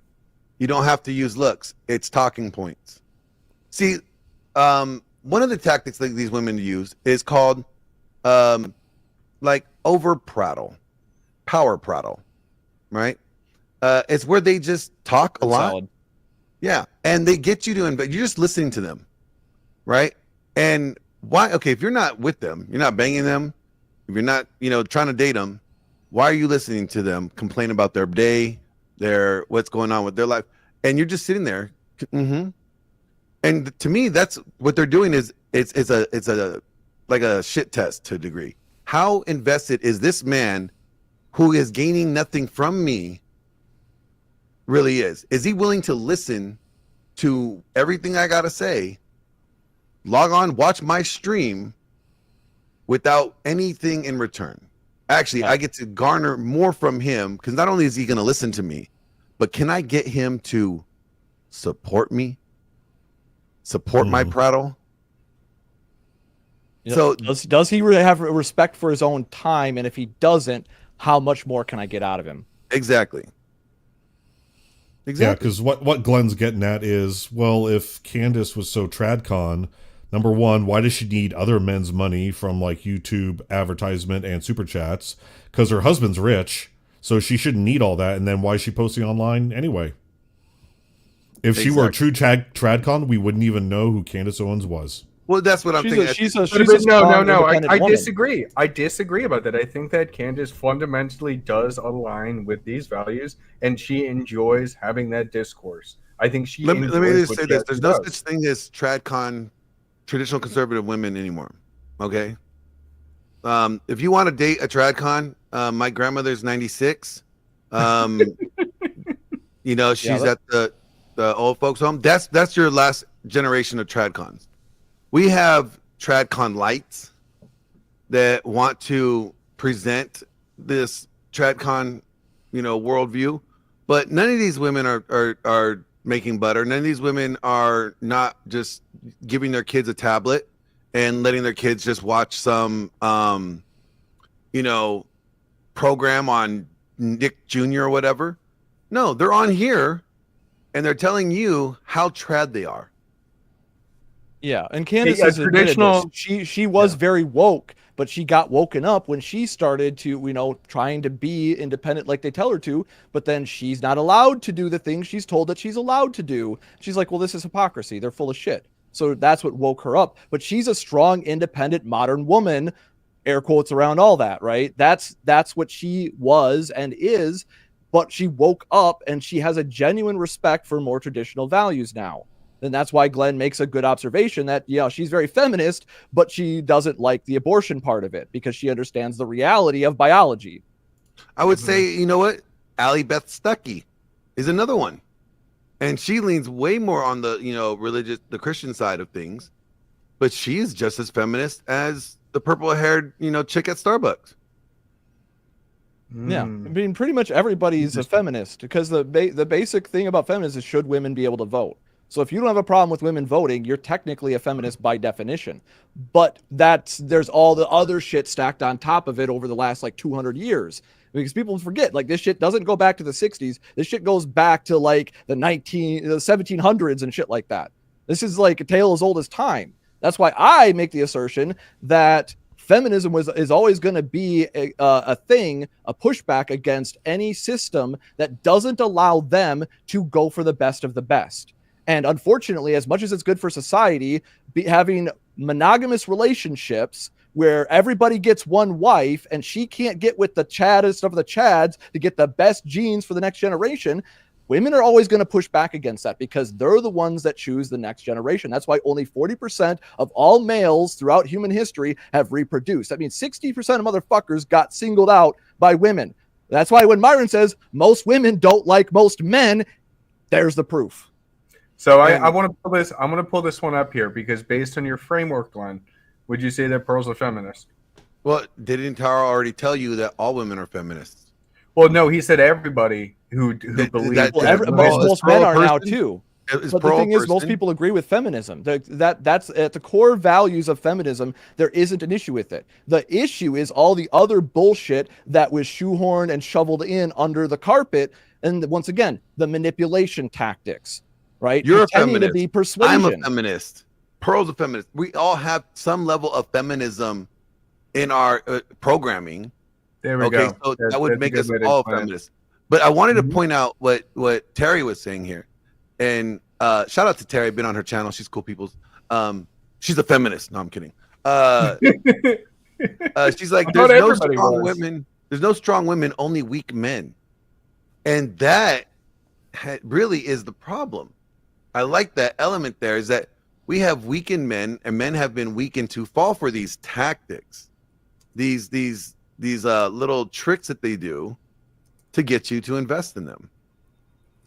You don't have to use looks. It's talking points. See, one of the tactics that these women use is called like over prattle, power prattle, right? It's where they just talk a lot. Solid. Yeah. And they get you to invest. You're just listening to them, right? And why? Okay, if you're not with them, you're not banging them, if you're not, trying to date them, why are you listening to them complain about their day, what's going on with their life? And you're just sitting there. Mm-hmm. And to me, that's what they're doing is it's a like a shit test to a degree. How invested is this man who is gaining nothing from me really is? Is he willing to listen to everything I got to say, log on, watch my stream without anything in return? Actually, I get to garner more from him because not only is he going to listen to me, but can I get him to support me? Support my prattle. So does he really have respect for his own time? And if he doesn't, how much more can I get out of him? Exactly. Yeah, because what Glenn's getting at is, well, if Candace was so tradcon, number one, why does she need other men's money from like YouTube advertisement and super chats? Because her husband's rich, so she shouldn't need all that. And then why is she posting online anyway? If she were a true tradcon, we wouldn't even know who Candace Owens was. Well, that's what I'm thinking. No. I disagree. I disagree about that. I think that Candace fundamentally does align with these values, and she enjoys having that discourse. I think she. Let me just say this: there's no such thing as tradcon, traditional conservative women anymore. Okay. If you want to date a tradcon, my grandmother's 96. She's at the old folks home. That's your last generation of tradcons. We have tradcon lights that want to present this tradcon, worldview, but none of these women are making butter. None of these women are not just giving their kids a tablet and letting their kids just watch some, program on Nick Jr. or whatever. No, they're on here. And they're telling you how trad they are. Yeah, and Candace is traditional. She was very woke, but she got woken up when she started to, trying to be independent like they tell her to, but then she's not allowed to do the things she's told that she's allowed to do. She's like, well, this is hypocrisy. They're full of shit. So that's what woke her up. But she's a strong, independent, modern woman, air quotes around all that, right? That's what she was and is. But she woke up and she has a genuine respect for more traditional values now. And that's why Glenn makes a good observation that, she's very feminist, but she doesn't like the abortion part of it because she understands the reality of biology. I would say, you know what? Allie Beth Stuckey is another one. and she leans way more on the religious, the Christian side of things, but she is just as feminist as the purple-haired chick at Starbucks. Yeah, I mean, pretty much everybody's a feminist because the basic thing about feminism is should women be able to vote. So if you don't have a problem with women voting, you're technically a feminist by definition. But there's all the other shit stacked on top of it over the last like 200 years. Because people forget, like, this shit doesn't go back to the 60s. This shit goes back to like the 1700s and shit like that. This is like a tale as old as time. That's why I make the assertion that feminism is always going to be a thing, a pushback against any system that doesn't allow them to go for the best of the best. And unfortunately, as much as it's good for society, having monogamous relationships where everybody gets one wife and she can't get with the chaddest of the chads to get the best genes for the next generation, women are always going to push back against that because they're the ones that choose the next generation. That's why only 40% of all males throughout human history have reproduced. That means 60% of motherfuckers got singled out by women. That's why when Myron says most women don't like most men, there's the proof. So I want to pull this. I'm going to pull this one up here because based on your framework, Glenn, would you say that Pearl's a feminist? Well, didn't Tara already tell you that all women are feminists? Well, no, he said everybody who believes most men are now too. But the thing is, most people agree with feminism. That's at the core values of feminism. There isn't an issue with it. The issue is all the other bullshit that was shoehorned and shoveled in under the carpet. And once again, the manipulation tactics, right? You're pretending a feminist. To be persuasion. I'm a feminist. Pearl's a feminist. We all have some level of feminism in our programming. There we go. So that would make us all feminists. But I wanted to point out what Terry was saying here. And shout out to Terry, been on her channel. She's cool people. She's a feminist. No, I'm kidding. She's like, there's no strong women. There's no strong women, only weak men. And that really is the problem. I like that element there is that we have weakened men, and men have been weakened to fall for these tactics, these little tricks that they do to get you to invest in them.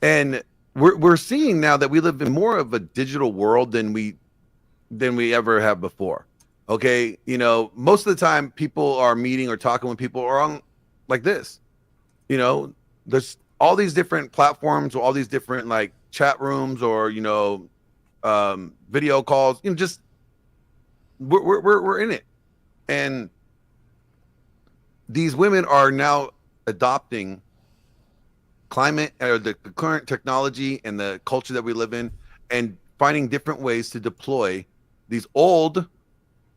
And we're seeing now that we live in more of a digital world than we ever have before. Okay, most of the time people are meeting or talking when people are on like this. There's all these different platforms or all these different like chat rooms or video calls. Just we're in it, and these women are now adopting climate or the current technology and the culture that we live in and finding different ways to deploy these old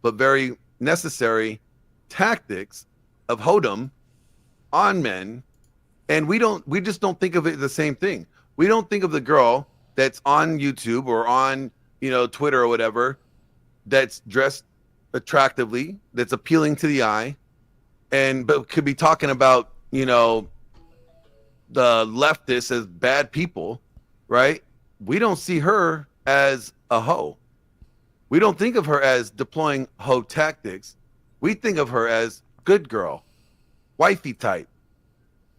but very necessary tactics of hoedom on men. And we just don't think of it the same thing. We don't think of the girl that's on YouTube or on Twitter or whatever that's dressed attractively, that's appealing to the eye, but could be talking about the leftists as bad people, right? We don't see her as a hoe. We don't think of her as deploying hoe tactics. We think of her as good girl, wifey type,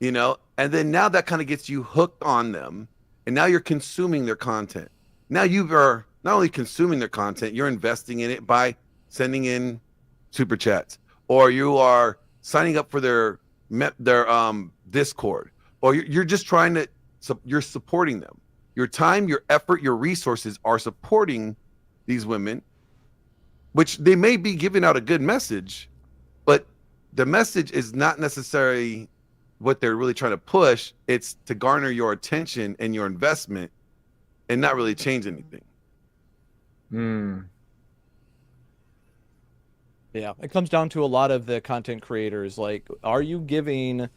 and then now that kind of gets you hooked on them, and now you're consuming their content. Now you are not only consuming their content, you're investing in it by sending in super chats, or you are signing up for their Discord, or you're just trying to, you're supporting them. Your time, your effort, your resources are supporting these women, which they may be giving out a good message, but the message is not necessarily what they're really trying to push. It's to garner your attention and your investment and not really change anything. Yeah, it comes down to a lot of the content creators. Like, are you giving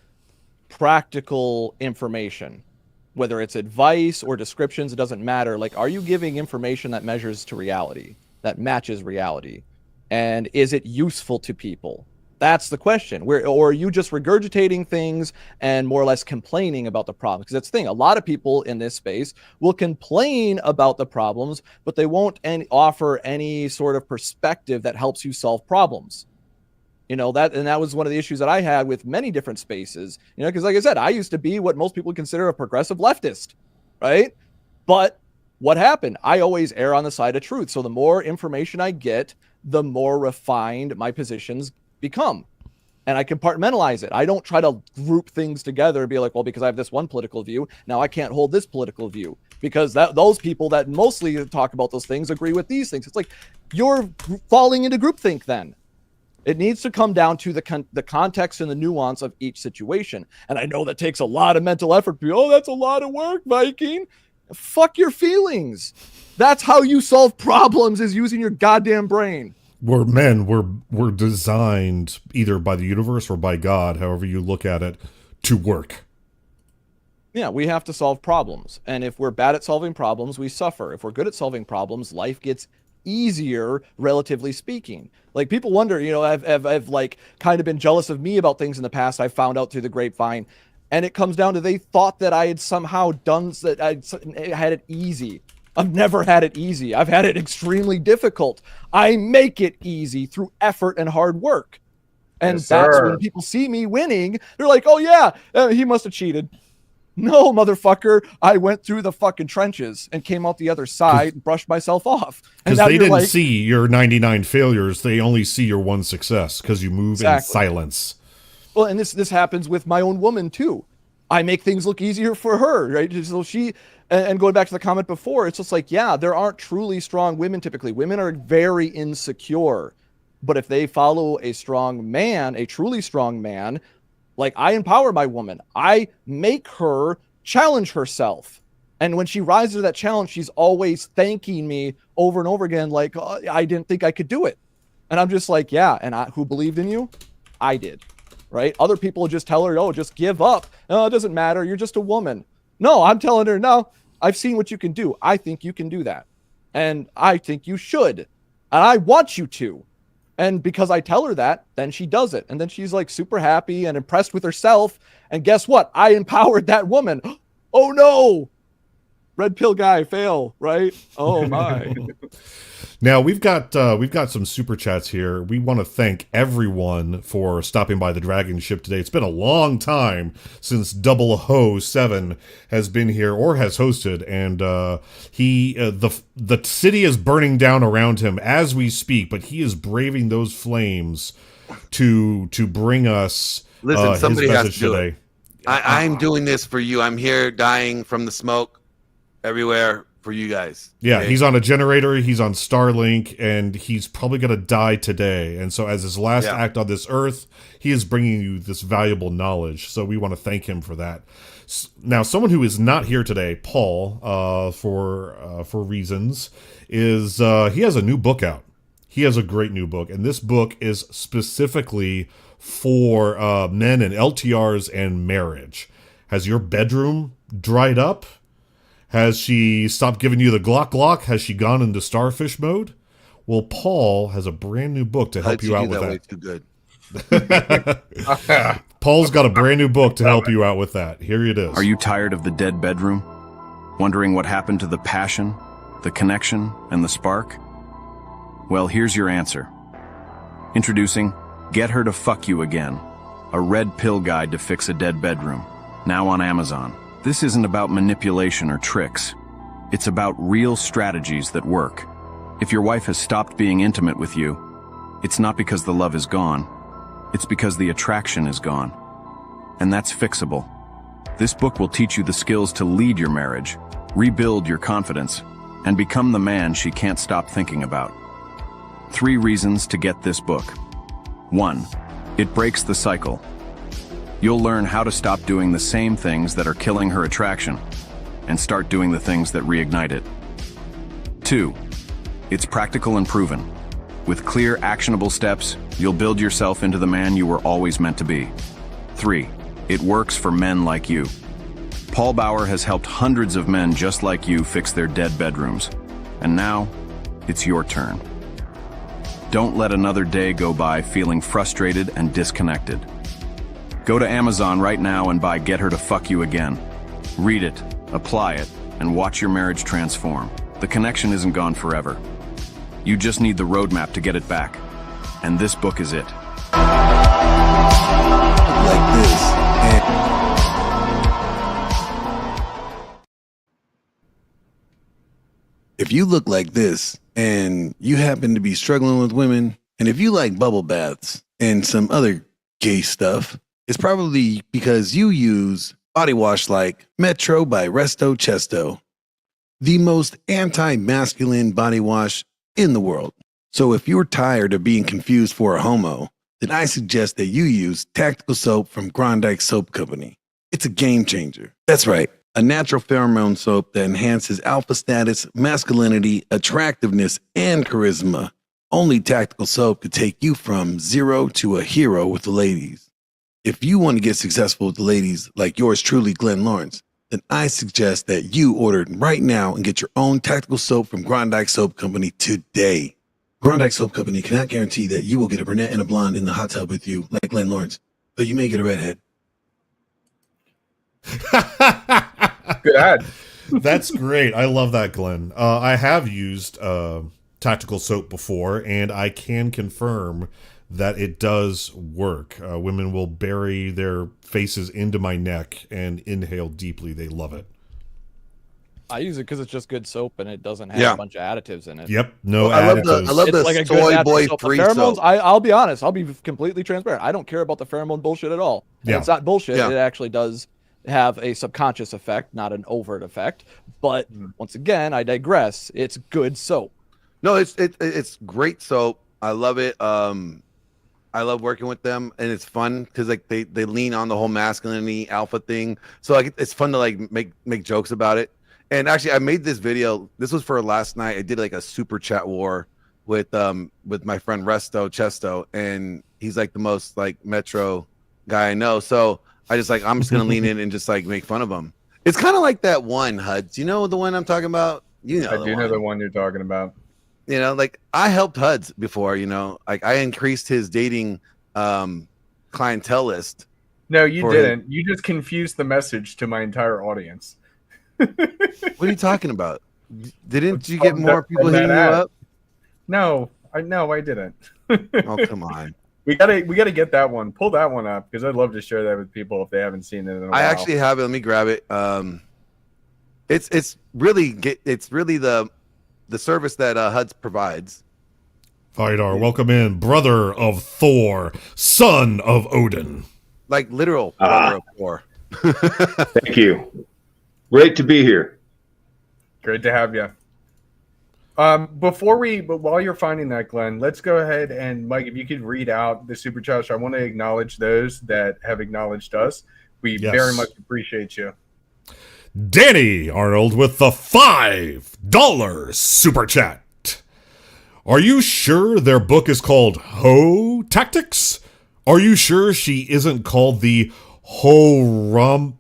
practical information, whether it's advice or descriptions? It doesn't matter. Like, are you giving information that measures to reality, that matches reality? And is it useful to people? That's the question. Or are you just regurgitating things and more or less complaining about the problem? Because that's the thing. A lot of people in this space will complain about the problems, but they won't offer any sort of perspective that helps you solve problems. That was one of the issues that I had with many different spaces. Because like I said, I used to be what most people would consider a progressive leftist, right? But what happened? I always err on the side of truth. So the more information I get, the more refined my positions become. And I compartmentalize it. I don't try to group things together and be like, well, because I have this one political view, now I can't hold this political view because those people that mostly talk about those things agree with these things. It's like you're falling into groupthink then. It needs to come down to the context and the nuance of each situation. And I know that takes a lot of mental effort. Oh, that's a lot of work, Viking. Fuck your feelings. That's how you solve problems, is using your goddamn brain. We're men. We're designed either by the universe or by God, however you look at it, to work. Yeah, we have to solve problems. And if we're bad at solving problems, we suffer. If we're good at solving problems, life gets easier, relatively speaking. Like, people wonder, you know, I've like kind of been jealous of me about things in the past I found out through the grapevine. And it comes down to they thought that I had somehow I had it easy. I've never had it easy. I've had it extremely difficult. I make it easy through effort and hard work. And Yes, that's sir. when people see me winning. They're like, oh yeah, he must have cheated. No, motherfucker. I went through the fucking trenches and came out the other side and brushed myself off. And Because now they you're didn't like, see your 99 failures. They only see your one success because you move in Exactly. silence. well, and this happens with my own woman too. I make things look easier for her, right? So and going back to the comment before, it's just like, yeah, there aren't truly strong women typically. Women are very insecure. But if they follow a strong man, a truly strong man, like, I empower my woman. I make her challenge herself. And when she rises to that challenge, she's always thanking me over and over again, like, oh, I didn't think I could do it. And I'm just like, yeah. And who believed in you? I did. Right? Other people just tell her, oh, just give up. Oh, it doesn't matter. You're just a woman. No, I'm telling her, no, I've seen what you can do. I think you can do that. And I think you should. And I want you to. And because I tell her that, then she does it. And then she's like super happy and impressed with herself. And guess what? I empowered that woman. Oh no. Red pill guy, fail, right? Oh my. Now we've got some super chats here. We want to thank everyone for stopping by the Dragonship today. It's been a long time since H0E has been here or has hosted, and the city is burning down around him as we speak, but he is braving those flames to bring us Listen, somebody his has message to do today. it. I'm doing this for you. I'm here dying from the smoke everywhere for you guys. Yeah, okay? he's on a generator, he's on Starlink, and he's probably going to die today. And so as his last act on this earth, he is bringing you this valuable knowledge. So we want to thank him for that. Now, someone who is not here today, Paul, for reasons, is he has a new book out. He has a great new book, and this book is specifically for men and LTRs and marriage. Has your bedroom dried up? Has she stopped giving you the Glock? Has she gone into starfish mode? Well, Paul has a brand new book to help you out with way that. too good. Paul's got a brand new book to help you out with that. Here it is. Are you tired of the dead bedroom? Wondering what happened to the passion, the connection, and the spark? Well, here's your answer. Introducing Get Her to Fuck You Again, a red pill guide to fix a dead bedroom, now on Amazon. This isn't about manipulation or tricks. It's about real strategies that work. If your wife has stopped being intimate with you, it's not because the love is gone. It's because the attraction is gone. And that's fixable. This book will teach you the skills to lead your marriage, rebuild your confidence, and become the man she can't stop thinking about. 3 reasons to get this book. 1. It breaks the cycle. You'll learn how to stop doing the same things that are killing her attraction and start doing the things that reignite it. 2. It's practical and proven. With clear, actionable steps, you'll build yourself into the man you were always meant to be. 3. It works for men like you. Paul Bauer has helped hundreds of men just like you fix their dead bedrooms. And now, it's your turn. Don't let another day go by feeling frustrated and disconnected. Go to Amazon right now and buy Get Her to Fuck You Again. Read it, apply it, and watch your marriage transform. The connection isn't gone forever. You just need the roadmap to get it back. And this book is it. Like this. And if you look like this and you happen to be struggling with women, and if you like bubble baths and some other gay stuff, it's probably because you use body wash like Metro by Resto Chesto, the most anti-masculine body wash in the world. So if you're tired of being confused for a homo, then I suggest that you use Tactical Soap from Grondike Soap Company. It's a game changer. That's right, a natural pheromone soap that enhances alpha status, masculinity, attractiveness, and charisma. Only Tactical Soap could take you from zero to a hero with the ladies. If you want to get successful with the ladies like yours truly, Glenn Lawrence, then I suggest that you order right now and get your own Tactical Soap from Grondike Soap Company today. Grondike Soap Company cannot guarantee that you will get a brunette and a blonde in the hot tub with you like Glenn Lawrence, but you may get a redhead. Good ad. That's great. I love that, Glenn. I have used Tactical Soap before, and I can confirm that it does work. Women will bury their faces into my neck and inhale deeply. They love it. I use it because it's just good soap and it doesn't have a bunch of additives in it. Yep, no I additives. love the like a good soy natural boy soap. The free pheromones, soap. I'll be honest. I'll be completely transparent. I don't care about the pheromone bullshit at all. And Yeah. it's not bullshit. Yeah. It actually does have a subconscious effect, not an overt effect. But once again, I digress. It's good soap. No, it's great soap. I love it. I love working with them, and it's fun because like they lean on the whole masculinity alpha thing. So like it's fun to like make jokes about it. And actually, I made this video. This was for last night. I did like a super chat war with my friend Resto Chesto, and he's like the most like Metro guy I know. So I just like I'm just gonna lean in and just like make fun of him. It's kind of like that one Huds. You know the one I'm talking about? You know, I do know the one you're talking about. You know, like I helped Huds before. You know, like I increased his dating clientele list. No, you didn't. You just confused the message to my entire audience. What are you talking about? Didn't you get more people from hitting you that ad. up? No, I didn't. Oh, come on. We gotta get that one. Pull that one up because I'd love to share that with people if they haven't seen it in a while. I actually have it. Let me grab it. It's really the service that Huds provides. Vidar, welcome in. Brother of Thor, son of Odin. Like literal brother of Thor. Thank you. Great to be here. Great to have you. While you're finding that, Glenn, let's go ahead and Mike, if you could read out the super chats. I want to acknowledge those that have acknowledged us. We very much appreciate you. Danny Arnold with the $5 super chat. Are you sure their book is called Ho Tactics? Are you sure she isn't called the Ho-Rum?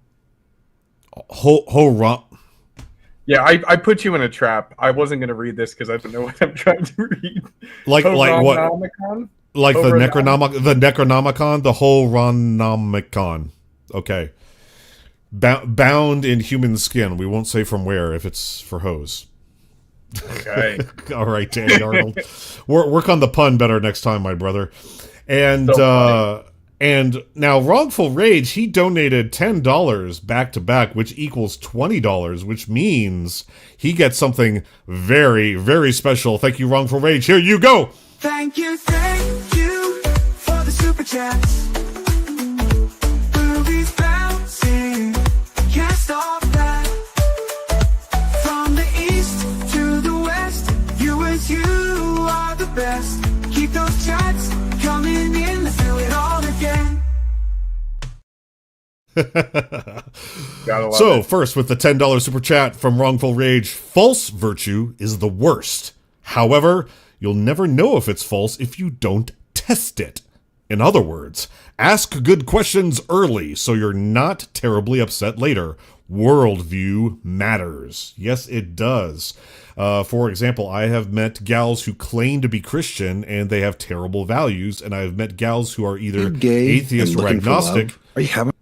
Yeah, I put you in a trap. I wasn't going to read this because I don't know what I'm trying to read. Like what? Ho-Rom-nomicon? Like the Ho-Rom-nom- Necronomicon, the Ho-Ron-nomicon. Okay. Bound in human skin. We won't say from where if it's for hose. Okay. All right, Danny Arnold. Work on the pun better next time, my brother. And and now Wrongful Rage, he donated $10 back to back, which equals $20, which means he gets something very, very special. Thank you, Wrongful Rage. Here you go. Thank you for the super chats. Boobies bouncing, can't stop that. From the east to the west, you are the best. Keep those chats coming in, let's do it all again. So, first, with the $10 super chat from Wrongful Rage, false virtue is the worst. However, you'll never know if it's false if you don't test it. In other words, ask good questions early so you're not terribly upset later. Worldview matters. Yes, it does. For example, I have met gals who claim to be Christian and they have terrible values, and I have met gals who are either atheist or agnostic. Are you having?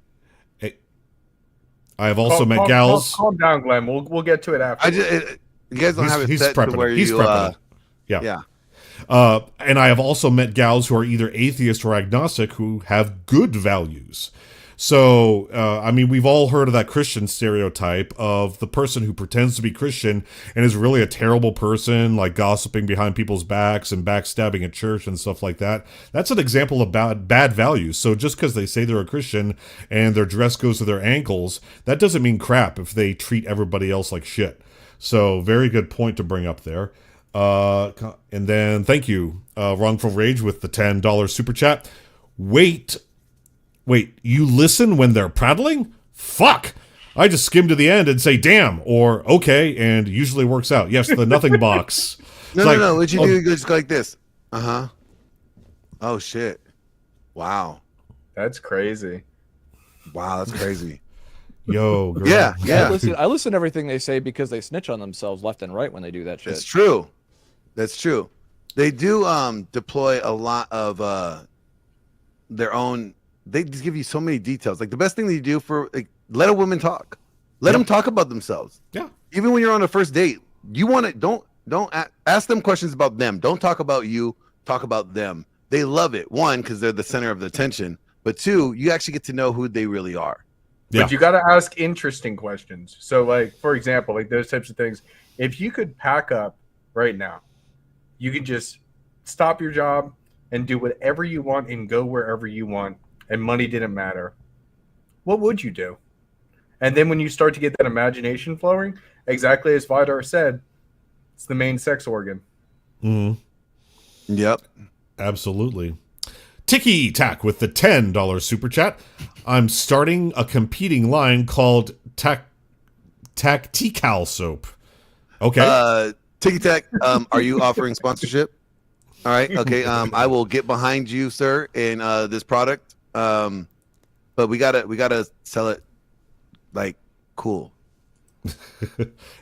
I have also met gals. Calm down, Glenn. We'll get to it after. You guys don't have it set to where He's you. prepping it. Yeah. And I have also met gals who are either atheist or agnostic who have good values. So, I mean, we've all heard of that Christian stereotype of the person who pretends to be Christian and is really a terrible person, like gossiping behind people's backs and backstabbing at church and stuff like that. That's an example of bad values. So just because they say they're a Christian and their dress goes to their ankles, that doesn't mean crap if they treat everybody else like shit. So very good point to bring up there. And then thank you, Wrongful Rage with the $10 super chat. Wait, you listen when they're prattling? Fuck! I just skim to the end and say damn or okay, and usually works out. Yes, the nothing box. No. What you do? You just go like this. Oh shit! Wow. That's crazy. Wow, that's crazy. Yo, girl. Yeah. I listen to everything they say because they snitch on themselves left and right when they do that shit. It's true. That's true. They do deploy a lot of their own. They just give you so many details. Like the best thing that you do for let a woman talk. Let them talk about themselves. Yeah. Even when you're on a first date, you want to don't ask them questions about them. Don't talk about you. Talk about them. They love it. One, because they're the center of the attention. But two, you actually get to know who they really are. Yeah. But you got to ask interesting questions. So, like, for example, like those types of things. If you could pack up right now, you could just stop your job and do whatever you want and go wherever you want, and money didn't matter. What would you do? And then when you start to get that imagination flowing, exactly as Vidar said, it's the main sex organ. Mm-hmm. Yep. Absolutely. Tiki Tack with the $10 super chat. I'm starting a competing line called Tactical Soap. Okay. Tiki Tack, are you offering sponsorship? All right. Okay. I will get behind you, sir, in this product. But we gotta sell it like cool.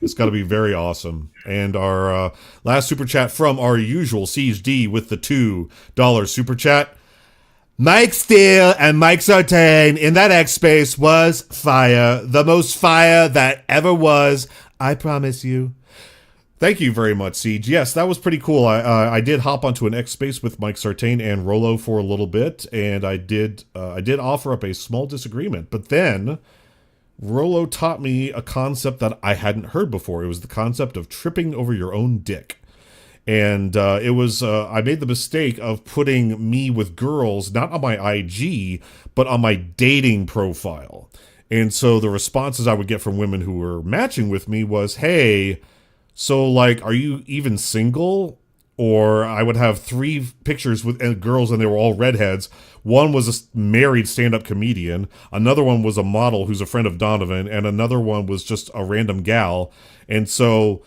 It's got to be very awesome. And our last super chat from our usual Siege D with the $2 super chat. Mike Steele and Mike Sartain in that X space was fire. The most fire that ever was. I promise you. Thank you very much, Siege. Yes, that was pretty cool. I did hop onto an X space with Mike Sartain and Rolo for a little bit, and I did offer up a small disagreement. But then Rolo taught me a concept that I hadn't heard before. It was the concept of tripping over your own dick. And it was I made the mistake of putting me with girls, not on my IG, but on my dating profile. And so the responses I would get from women who were matching with me was, hey, so like, are you even single? Or I would have 3 pictures with girls and they were all redheads. One was a married stand-up comedian. Another one was a model who's a friend of Donovan. And another one was just a random gal. And so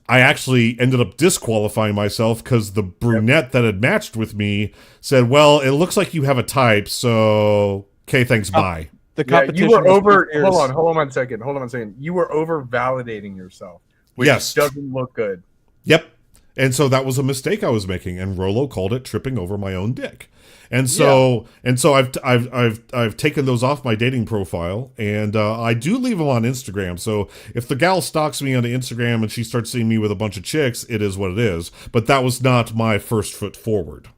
I actually ended up disqualifying myself because the brunette that had matched with me said, well, it looks like you have a type. So, okay, thanks, bye. The competition. You were over. Hold on 1 second. You were over validating yourself, which doesn't look good. Yep. And so that was a mistake I was making, and Rolo called it tripping over my own dick. And so I've taken those off my dating profile, and I do leave them on Instagram. So if the gal stalks me on Instagram and she starts seeing me with a bunch of chicks, it is what it is. But that was not my first foot forward.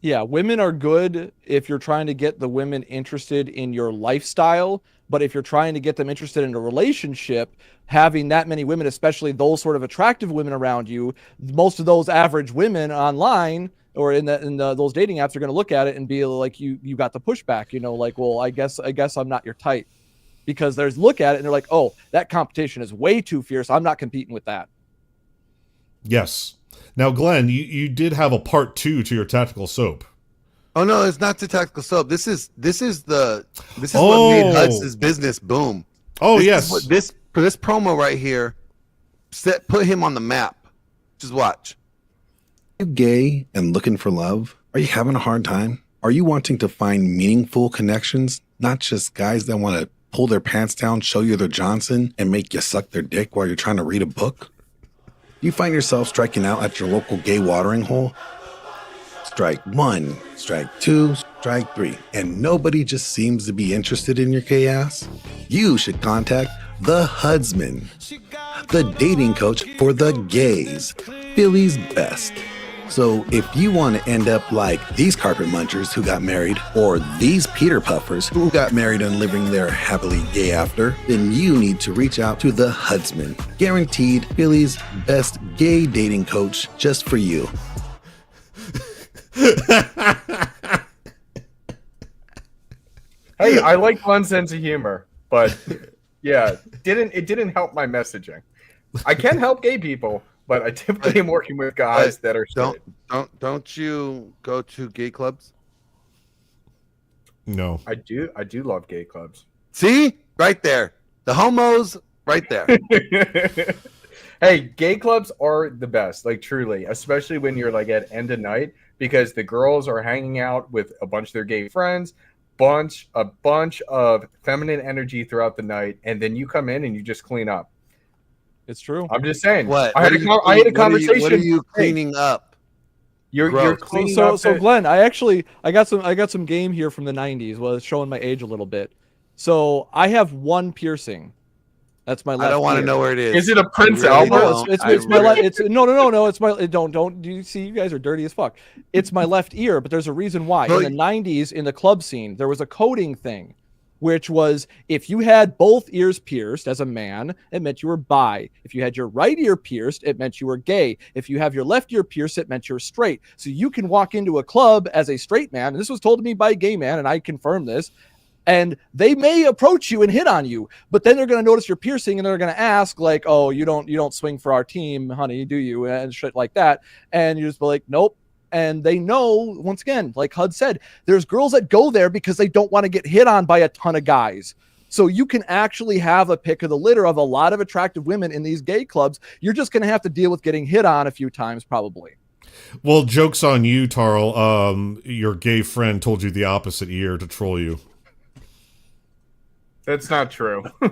Yeah, women are good if you're trying to get the women interested in your lifestyle. But if you're trying to get them interested in a relationship, having that many women, especially those sort of attractive women around you, most of those average women online or in those dating apps are going to look at it and be like, you got the pushback, you know, like, well, I guess I'm not your type, because there's look at it and they're like, oh, that competition is way too fierce. I'm not competing with that. Yes. Now, Glenn, you did have a part 2 to your tactical soap. Oh no, it's not the tactical soap. This is what made Huds' business boom. Oh, yes. This promo right here put him on the map. Just watch. Are you gay and looking for love? Are you having a hard time? Are you wanting to find meaningful connections? Not just guys that want to pull their pants down, show you their Johnson, and make you suck their dick while you're trying to read a book? You find yourself striking out at your local gay watering hole? Strike 1, strike 2, strike 3, and nobody just seems to be interested in your gay ass? You should contact the Hudsman, the dating coach for the gays, Philly's best. So if you want to end up like these carpet munchers who got married, or these Peter Puffers who got married and living their happily gay after, then you need to reach out to the Hudsman, guaranteed Philly's best gay dating coach just for you. Hey, I like Glenn's sense of humor, but yeah, it didn't help my messaging. I can help gay people, but I typically am working with guys that are straight. Don't you go to gay clubs? No. I do love gay clubs. See? Right there. The homos right there. Hey, gay clubs are the best, like truly, especially when you're like at end of night, because the girls are hanging out with a bunch of their gay friends, a bunch of feminine energy throughout the night, and then you come in and you just clean up. It's true. I'm just saying. What? I had a conversation. What are you cleaning up? You're cleaning up. So Glenn, I got some game here from the 90s. Well, it's showing my age a little bit. So I have one piercing. That's my left. I don't want to ear. know where it is. Is it a Prince really Albert? No, it's my left. It's no. It's my don't. Do you see? You guys are dirty as fuck. It's my left ear, but there's a reason why. Well, in the 90s, in the club scene, there was a coding thing, which was if you had both ears pierced as a man, it meant you were bi. If you had your right ear pierced, it meant you were gay. If you have your left ear pierced, it meant you're straight. So you can walk into a club as a straight man, and this was told to me by a gay man, and I confirm this. And they may approach you and hit on you, but then they're going to notice your piercing and they're going to ask like, "Oh, you don't swing for our team, honey, do you?" and shit like that. And you just be like, "Nope." And they know, once again, like Hud said, there's girls that go there because they don't want to get hit on by a ton of guys. So you can actually have a pick of the litter of a lot of attractive women in these gay clubs. You're just going to have to deal with getting hit on a few times, probably. Well, joke's on you, Tarl. Your gay friend told you the opposite ear to troll you. That's not true. I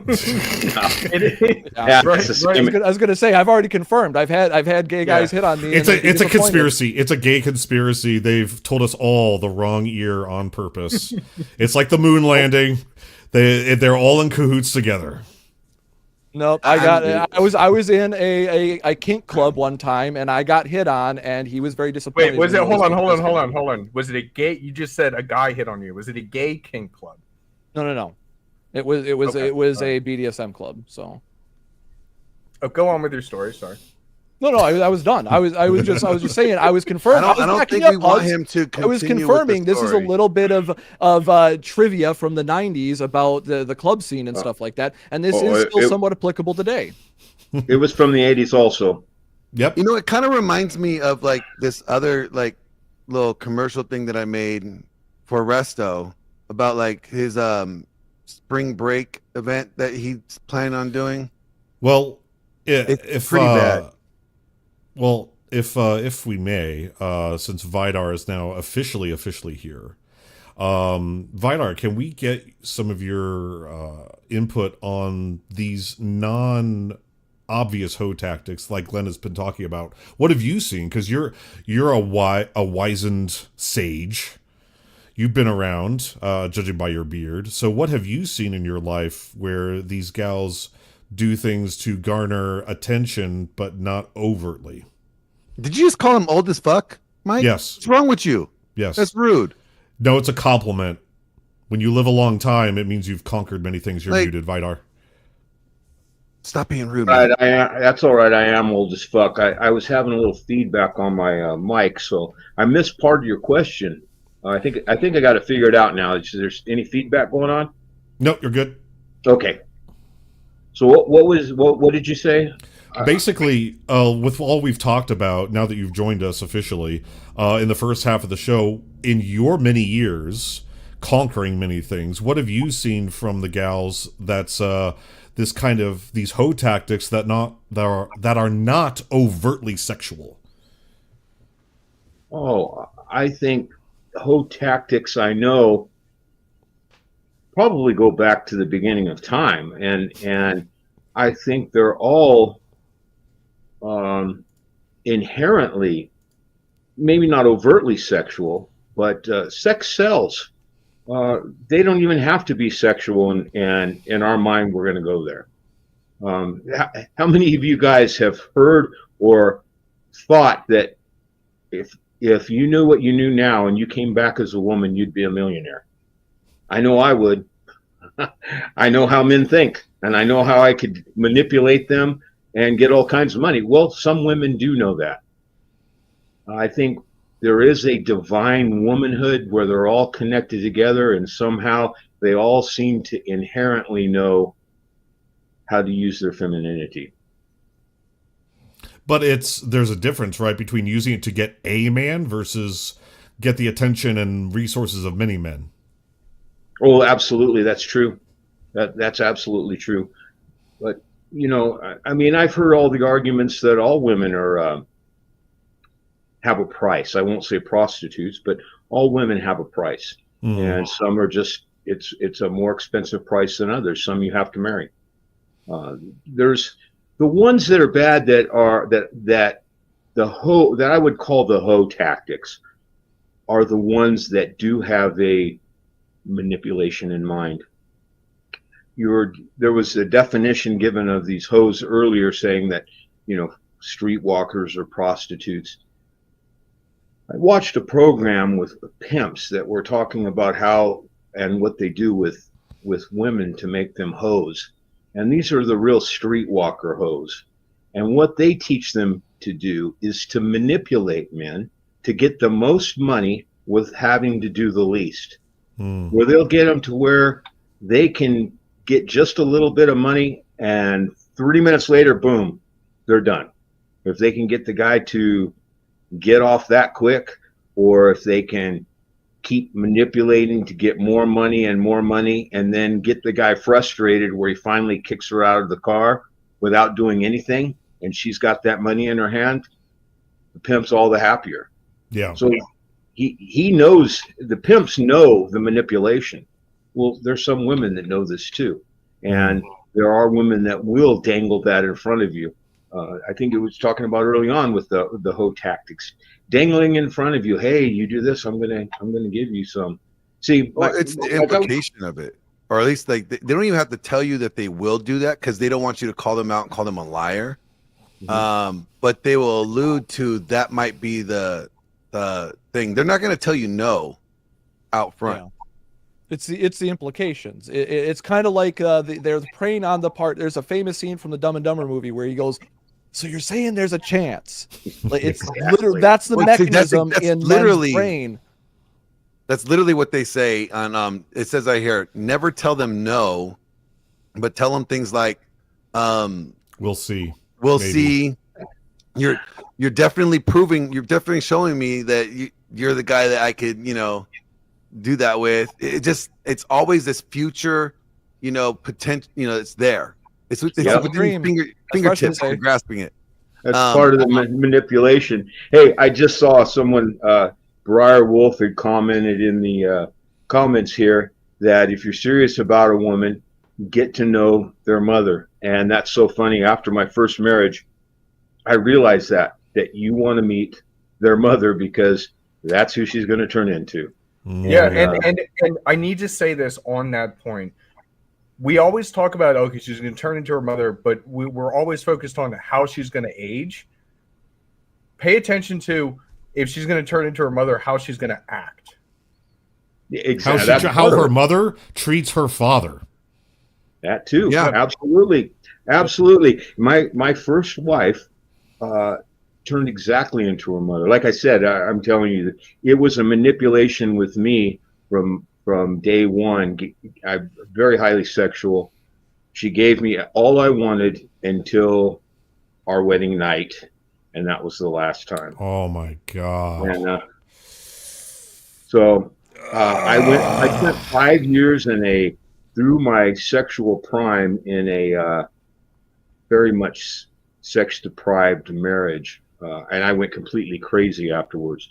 was going to say I've already confirmed. I've had gay guys hit on me. It's a conspiracy. It's a gay conspiracy. They've told us all the wrong ear on purpose. It's like the moon landing. They're all in cahoots together. Nope. I was in a kink club one time and I got hit on and he was very disappointed. Wait, was it hold on. Was it a gay you just said a guy hit on you? Was it a gay kink club? No. It was a BDSM club. So, go on with your story. Sorry. No, I was done. I was just saying. I was confirming. I don't think we want him to. I was confirming this is a little bit of trivia from the 90s about the club scene and stuff like that, and this is still somewhat applicable today. It was from the 80s also. Yep. You know, it kind of reminds me of like this other like little commercial thing that I made for Resto about like his spring break event that he's planning on doing. Well, it's pretty bad. Well, if we may, since Vidar is now officially here, Vidar, can we get some of your input on these non-obvious hoe tactics like Glenn has been talking about? What have you seen? Because you're a wizened sage. You've been around, judging by your beard. So what have you seen in your life where these gals do things to garner attention, but not overtly? Did you just call him old as fuck, Mike? Yes. What's wrong with you? Yes. That's rude. No, it's a compliment. When you live a long time, it means you've conquered many things. You're Like- muted, Vidar. Stop being rude. Right, Man. that's all right. I am old as fuck. I was having a little feedback on my mic, so I missed part of your question. I think I got it figured out now. Is there any feedback going on? Nope, you're good. Okay. So what did you say? Basically, with all we've talked about, now that you've joined us officially, in the first half of the show, in your many years conquering many things, what have you seen from the gals that's this kind of these hoe tactics that are not overtly sexual? Oh, I think hoe tactics I know probably go back to the beginning of time, and I think they're all inherently, maybe not overtly sexual, but sex sells. They don't even have to be sexual, and in our mind, we're going to go there. How many of you guys have heard or thought that if you knew what you knew now and you came back as a woman, you'd be a millionaire. I know I would. I know how men think, and I know how I could manipulate them and get all kinds of money. Well, some women do know that. I think there is a divine womanhood where they're all connected together, and somehow they all seem to inherently know how to use their femininity. But there's a difference, right, between using it to get a man versus get the attention and resources of many men. Oh, absolutely, that's true. That's absolutely true. But you know, I mean, I've heard all the arguments that all women are have a price. I won't say prostitutes, but all women have a price, and some are just it's a more expensive price than others. Some you have to marry. There's the ones that are bad that I would call the hoe tactics are the ones that do have a manipulation in mind. There was a definition given of these hoes earlier saying that, you know, streetwalkers or prostitutes. I watched a program with pimps that were talking about how and what they do with women to make them hoes. And these are the real streetwalker hoes. And what they teach them to do is to manipulate men to get the most money with having to do the least. Where they'll get them to where they can get just a little bit of money, and 30 minutes later, boom, they're done. If they can get the guy to get off that quick, or if they can keep manipulating to get more money and then get the guy frustrated where he finally kicks her out of the car without doing anything, and she's got that money in her hand, the pimp's all the happier. Yeah. So he knows, the pimps know the manipulation. Well, there's some women that know this too, and there are women that will dangle that in front of you. I think it was talking about early on with the hoe tactics, dangling in front of you. Hey, you do this, I'm gonna give you some. See, it's the implication of it, or at least like they don't even have to tell you that they will do that because they don't want you to call them out and call them a liar. But they will allude to that might be the thing. They're not going to tell you no out front. Yeah. It's the implications. It's kind of like they're preying on the part. There's a famous scene from the Dumb and Dumber movie where he goes, "So you're saying there's a chance?" Like it's literally that's the mechanism that's in literally men's brain. That's literally what they say on. It says right here, never tell them no, but tell them things like, "We'll see. We'll see." You're definitely proving. You're definitely showing me that you're the guy that I could, do that with. It's always this future, potential. It's there. It's within fingertips. You're grasping it. That's part of the manipulation. Hey, I just saw someone, Briar Wolf had commented in the comments here that if you're serious about a woman, get to know their mother. And that's so funny. After my first marriage, I realized that you want to meet their mother because that's who she's going to turn into. Yeah, and I need to say this on that point. We always talk about, okay, she's going to turn into her mother, but we're always focused on how she's going to age. Pay attention to, if she's going to turn into her mother, how she's going to act. Exactly. How her mother treats her father. That too. Yeah, absolutely. My first wife turned exactly into her mother. Like I said, I'm telling you, it was a manipulation with me from day one. I'm very highly sexual. She gave me all I wanted until our wedding night, and that was the last time. Oh my God. And so I spent 5 years through my sexual prime in a very much sex deprived marriage. And I went completely crazy afterwards.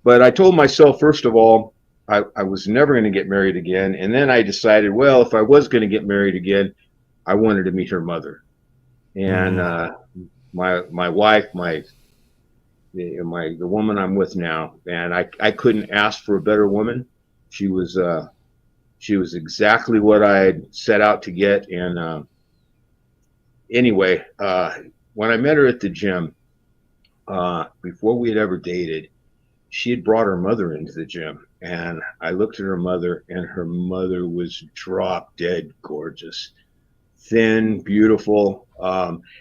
But I told myself, first of all, I was never going to get married again. And then I decided, well, if I was going to get married again, I wanted to meet her mother. And my wife, the woman I'm with now, and I couldn't ask for a better woman. She was exactly what I had set out to get. And anyway, when I met her at the gym, before we had ever dated, she had brought her mother into the gym, and I looked at her mother, and her mother was drop dead gorgeous, thin, beautiful.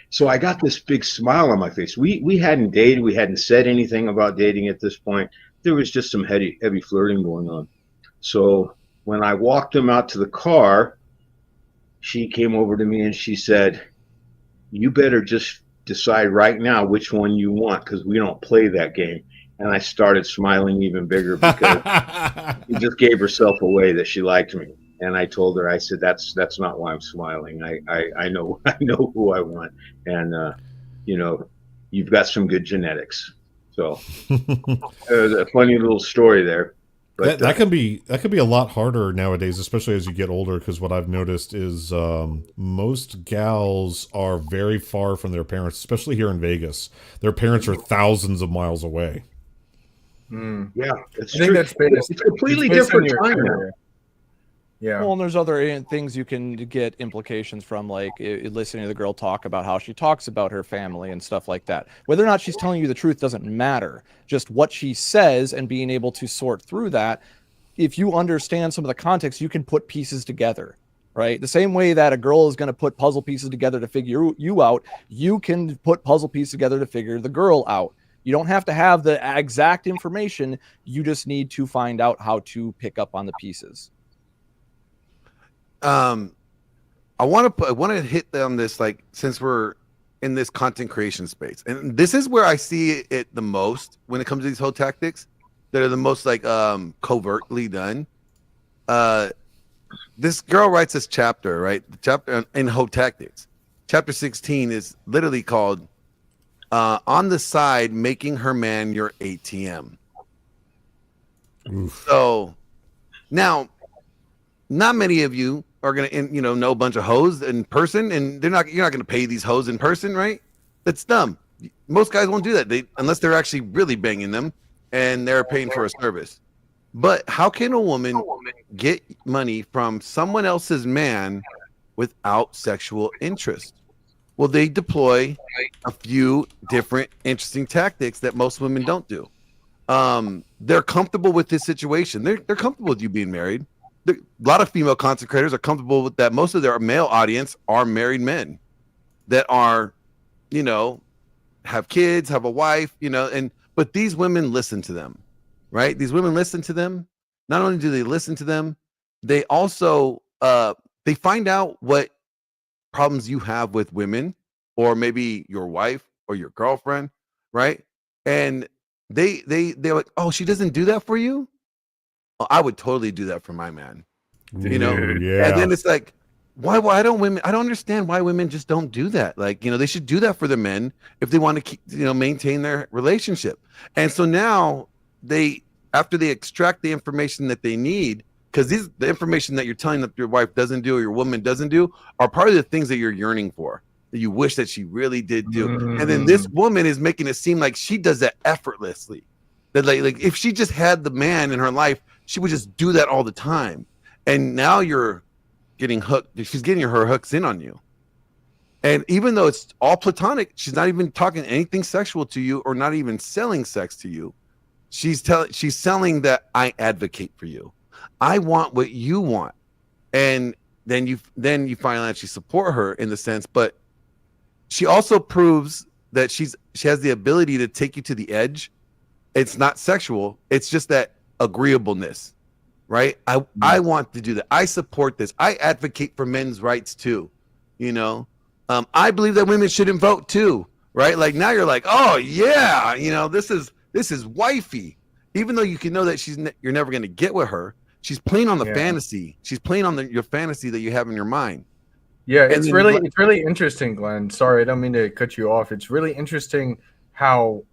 So I got this big smile on my face. We hadn't dated, we hadn't said anything about dating at this point. There was just some heavy flirting going on. So when I walked him out to the car, she came over to me and she said, "You better just decide right now which one you want, because we don't play that game." And I started smiling even bigger because she just gave herself away that she liked me. And I told her, I said, that's not why I'm smiling. I know who I want. And you've got some good genetics. So a funny little story there. But that can be a lot harder nowadays, especially as you get older, because what I've noticed is most gals are very far from their parents, especially here in Vegas. Their parents are thousands of miles away. Yeah, it's I think true. that's based, It's a completely it's based on different your time now. area. Yeah. Well, and there's other things you can get implications from, like listening to the girl talk about how she talks about her family and stuff like that. Whether or not she's telling you the truth doesn't matter. Just what she says and being able to sort through that. If you understand some of the context, you can put pieces together, right? The same way that a girl is going to put puzzle pieces together to figure you out, you can put puzzle pieces together to figure the girl out. You don't have to have the exact information. You just need to find out how to pick up on the pieces. I want to hit on this, like, since we're in this content creation space, and this is where I see it the most when it comes to these whole tactics that are the most like covertly done. This girl writes this chapter, right? The chapter in Hoe Tactics, chapter 16 is literally called "On the Side, Making Her Man Your ATM." Oof. So now, not many of you are gonna know a bunch of hoes in person, and you're not gonna pay these hoes in person, right? That's dumb. Most guys won't do that, unless they're actually really banging them and they're paying for a service. But how can a woman get money from someone else's man without sexual interest? Well, they deploy a few different interesting tactics that most women don't do. They're comfortable with this situation. They're comfortable with you being married. A lot of female content creators are comfortable with that. Most of their male audience are married men that are, have kids, have a wife, but these women listen to them, right? These women listen to them. Not only do they listen to them, they also they find out what problems you have with women, or maybe your wife or your girlfriend, right? And they're like, "Oh, she doesn't do that for you? Oh, I would totally do that for my man." Yeah. And then it's like, why don't women? I don't understand why women just don't do that. Like, they should do that for the men if they want to keep, maintain their relationship. And so now after they extract the information that they need, because the information that you're telling that your wife doesn't do or your woman doesn't do are part of the things that you're yearning for, that you wish that she really did do. And then this woman is making it seem like she does that effortlessly. That like if she just had the man in her life, she would just do that all the time. And now you're getting hooked. She's getting her hooks in on you. And even though it's all platonic, she's not even talking anything sexual to you or not even selling sex to you. She's selling that I advocate for you. I want what you want. And then you finally actually support her in the sense, but she also proves that she has the ability to take you to the edge. It's not sexual. It's just that agreeableness, right? I want to do that. I support this. I advocate for men's rights too. I believe that women shouldn't vote too, right? Like now you're like, oh yeah, this is wifey. Even though you can know that you're never going to get with her, she's playing on the fantasy. She's playing on your fantasy that you have in your mind. Yeah, it's really interesting, Glenn. Sorry, I don't mean to cut you off. It's really interesting how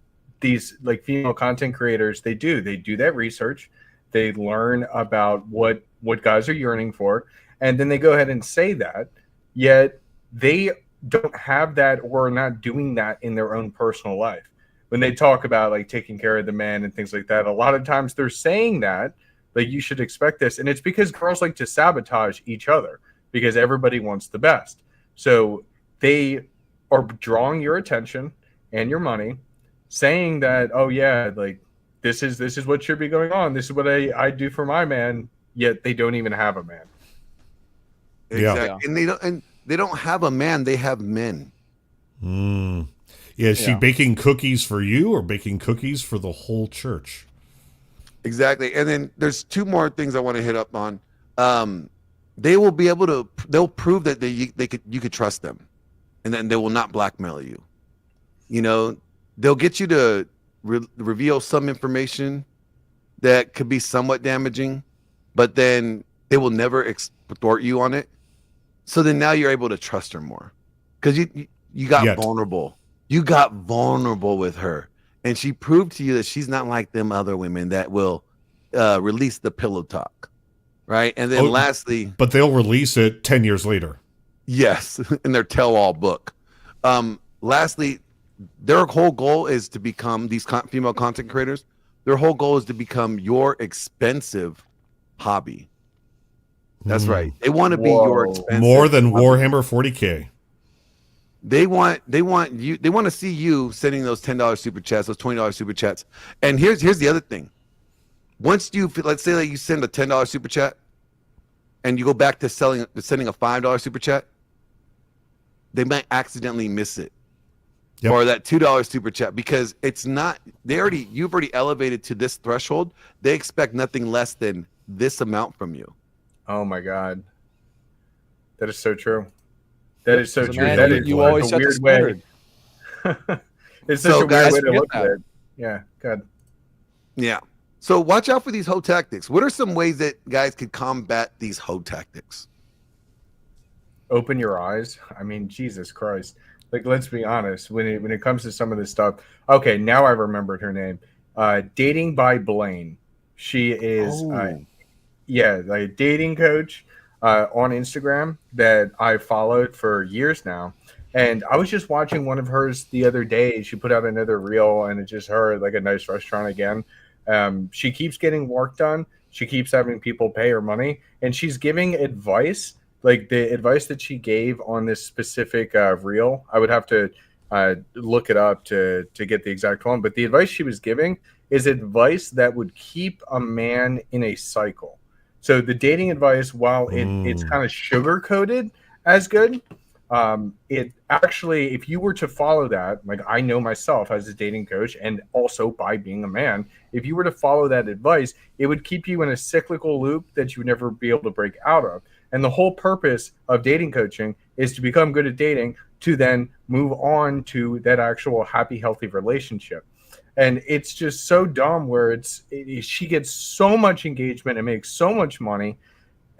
these like female content creators they do that research, they learn about what guys are yearning for, and then they go ahead and say that, yet they don't have that or are not doing that in their own personal life. When they talk about like taking care of the man and things like that, a lot of times they're saying that like you should expect this, and it's because girls like to sabotage each other because everybody wants the best. So they are drawing your attention and your money, saying that, oh yeah, like this is what should be going on. This is what I do for my man. Yet they don't even have a man. Exactly. Yeah. And they don't have a man, they have men. Yeah, is she Yeah. baking cookies for you or baking cookies for the whole church? Exactly. And then there's two more things I want to hit up on. They will be able to, they'll prove that you could trust them, and then they will not blackmail you. You know, they'll get you to reveal some information that could be somewhat damaging, but then they will never extort you on it. So then now you're able to trust her more, because you got vulnerable. You got vulnerable with her, and she proved to you that she's not like them other women that will release the pillow talk, right? And then lastly, but they'll release it 10 years later. Yes, in their tell-all book. Lastly, their whole goal is to become these female content creators. Their whole goal is to become your expensive hobby. That's right. They want to be your expensive more than hobby. Warhammer 40K. They want you. They want to see you sending those $10 super chats, those $20 super chats. And here's the other thing. Once let's say that you send a $10 super chat, and you go back to sending a $5 super chat, they might accidentally miss it. Yep. Or that $2 super chat, because it's not, you've already elevated to this threshold. They expect nothing less than this amount from you. Oh my God. That is so true. That is so true. Man, That is you always a set the weird way. standard. It's such a weird way to look at it. Yeah, good. Yeah. So watch out for these hoe tactics. What are some ways that guys could combat these hoe tactics? Open your eyes. I mean, Jesus Christ. Like, let's be honest. When it comes to some of this stuff, okay, now I remembered her name. Dating by Blaine. She is, a dating coach on Instagram that I followed for years now. And I was just watching one of hers the other day. She put out another reel, and it's just her at like a nice restaurant again. She keeps getting work done. She keeps having people pay her money, and she's giving advice. Like the advice that she gave on this specific reel, I would have to look it up to get the exact one. But the advice she was giving is advice that would keep a man in a cycle. So the dating advice, while it's kind of sugar coated as good, it actually, if you were to follow that, like I know myself as a dating coach, and also by being a man, if you were to follow that advice, it would keep you in a cyclical loop that you would never be able to break out of. And the whole purpose of dating coaching is to become good at dating, to then move on to that actual happy, healthy relationship. And it's just so dumb where she gets so much engagement and makes so much money,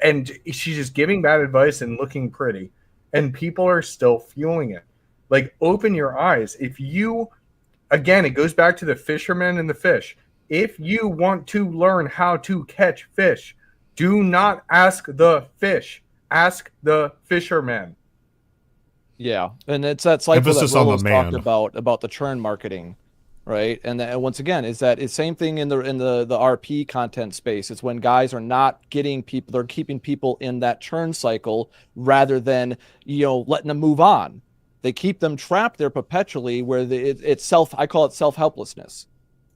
and she's just giving bad advice and looking pretty, and people are still fueling it. Like, open your eyes. If you, again, it goes back to the fisherman and the fish. If you want to learn how to catch fish, do not ask the fish. Ask the fisherman. Yeah, and it's that cycle Emphasis that on the Rolo's man. talked about the churn marketing, right? And once again, it's same thing in the RP content space. It's when guys are not getting people, they're keeping people in that churn cycle rather than letting them move on. They keep them trapped there perpetually, where I call it self-helplessness.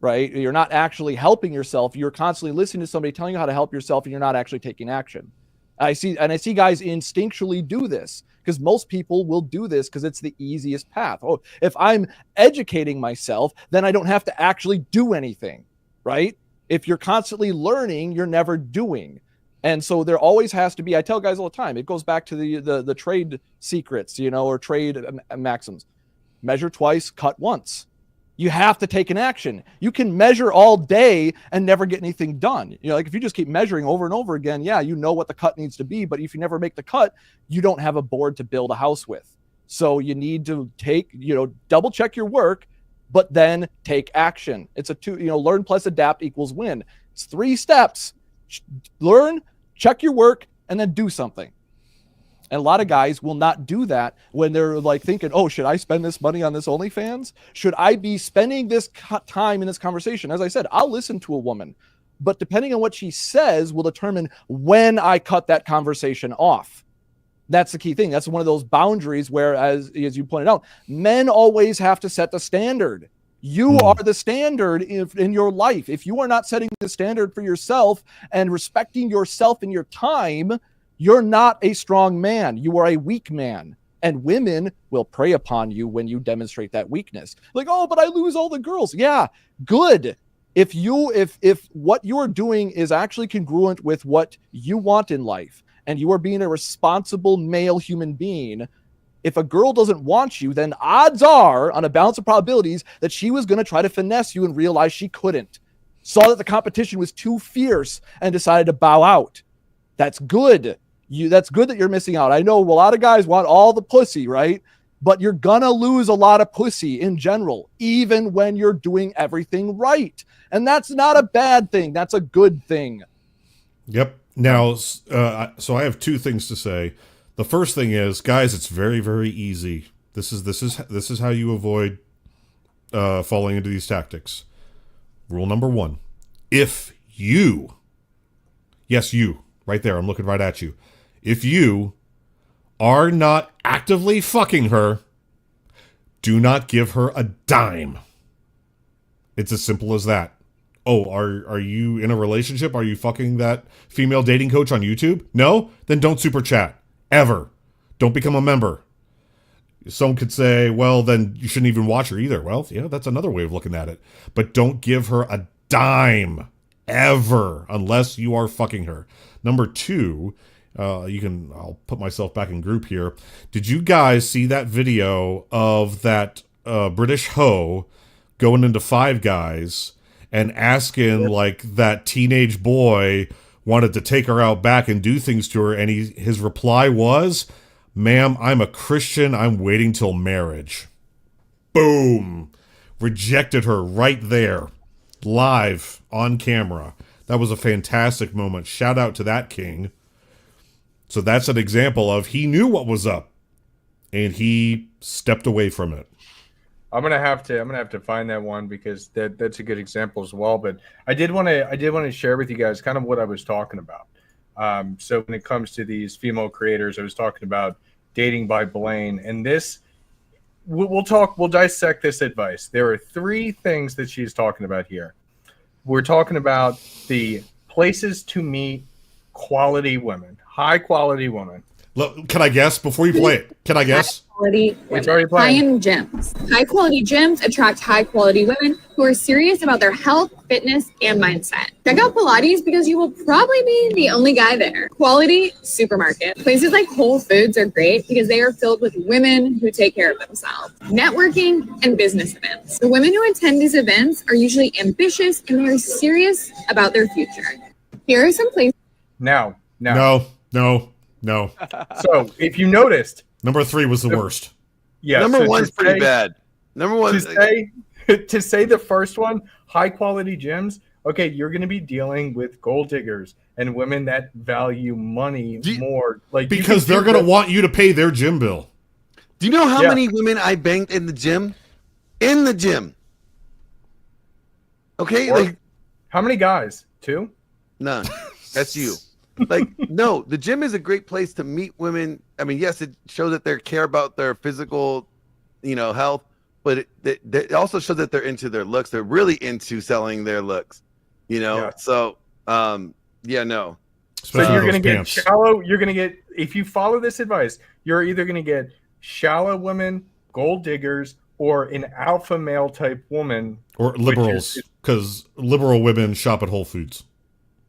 Right? You're not actually helping yourself. You're constantly listening to somebody telling you how to help yourself, and you're not actually taking action. I see guys instinctually do this, because most people will do this because it's the easiest path. Oh, if I'm educating myself, then I don't have to actually do anything, right? If you're constantly learning, you're never doing. And so there always has to be, I tell guys all the time, it goes back to the trade secrets, or trade maxims. Measure twice, cut once. You have to take an action. You can measure all day and never get anything done. Like if you just keep measuring over and over again, you know what the cut needs to be. But if you never make the cut, you don't have a board to build a house with. So you need to double check your work, but then take action. It's learn plus adapt equals win. It's 3 steps. Learn, check your work, and then do something. And a lot of guys will not do that when they're like thinking, oh, should I spend this money on this OnlyFans? Should I be spending this time in this conversation? As I said, I'll listen to a woman, but depending on what she says will determine when I cut that conversation off. That's the key thing. That's one of those boundaries where, as you pointed out, men always have to set the standard. You are the standard in your life. If you are not setting the standard for yourself and respecting yourself and your time, you're not a strong man. You are a weak man. And women will prey upon you when you demonstrate that weakness. Like, oh, but I lose all the girls. Yeah, good. If what you're doing is actually congruent with what you want in life, and you are being a responsible male human being, if a girl doesn't want you, then odds are, on a balance of probabilities, that she was going to try to finesse you and realize she couldn't. Saw that the competition was too fierce and decided to bow out. That's good. That's good that you're missing out. I know a lot of guys want all the pussy, right? But you're going to lose a lot of pussy in general, even when you're doing everything right. And that's not a bad thing. That's a good thing. Yep. Now, so I have two things to say. The first thing is, guys, it's very, very easy. This is how you avoid falling into these tactics. Rule number 1: if you, yes, you, right there, I'm looking right at you. If you are not actively fucking her, do not give her a dime. It's as simple as that. Oh, are you in a relationship? Are you fucking that female dating coach on YouTube? No? Then don't super chat. Ever. Don't become a member. Someone could say, well, then you shouldn't even watch her either. Well, yeah, that's another way of looking at it. But don't give her a dime. Ever. Unless you are fucking her. Number 2, I'll put myself back in group here. Did you guys see that video of that British hoe going into Five Guys and asking like that teenage boy wanted to take her out back and do things to her, and his reply was, "Ma'am, I'm a Christian, I'm waiting till marriage." Boom. Rejected her right there, live on camera. That was a fantastic moment. Shout out to that king. So that's an example of he knew what was up and he stepped away from it. I'm gonna have to find that one because that's a good example as well. But I did want to share with you guys kind of what I was talking about. So when it comes to these female creators, I was talking about dating by Blaine, and this we'll dissect this advice. There are 3 things that she's talking about here. We're talking about the places to meet quality women, high quality women. Look, can I guess before you play it? Can I guess? It's already playing. High-end gyms. High-quality gyms attract high-quality women who are serious about their health, fitness, and mindset. Check out Pilates because you will probably be the only guy there. Quality supermarket. Places like Whole Foods are great because they are filled with women who take care of themselves. Networking and business events. The women who attend these events are usually ambitious and they are serious about their future. Here are some places. No. So if you noticed, number 3 was the worst. Yeah, number so 1's pretty bad. Number 1 to say the first one, high quality gyms. Okay, you're going to be dealing with gold diggers and women that value money more, like because they're going to want you to pay their gym bill. Do you know how many women I banged in the gym? In the gym. Okay, like how many guys? 2? None. That's you. Like, no, the gym is a great place to meet women. I mean, yes, it shows that they care about their physical, health, but it also shows that they're into their looks. They're really into selling their looks, Yeah. So, no. So you're going to get shallow. You're going to get, if you follow this advice, you're either going to get shallow women, gold diggers, or an alpha male type woman. Or liberals, because liberal women shop at Whole Foods.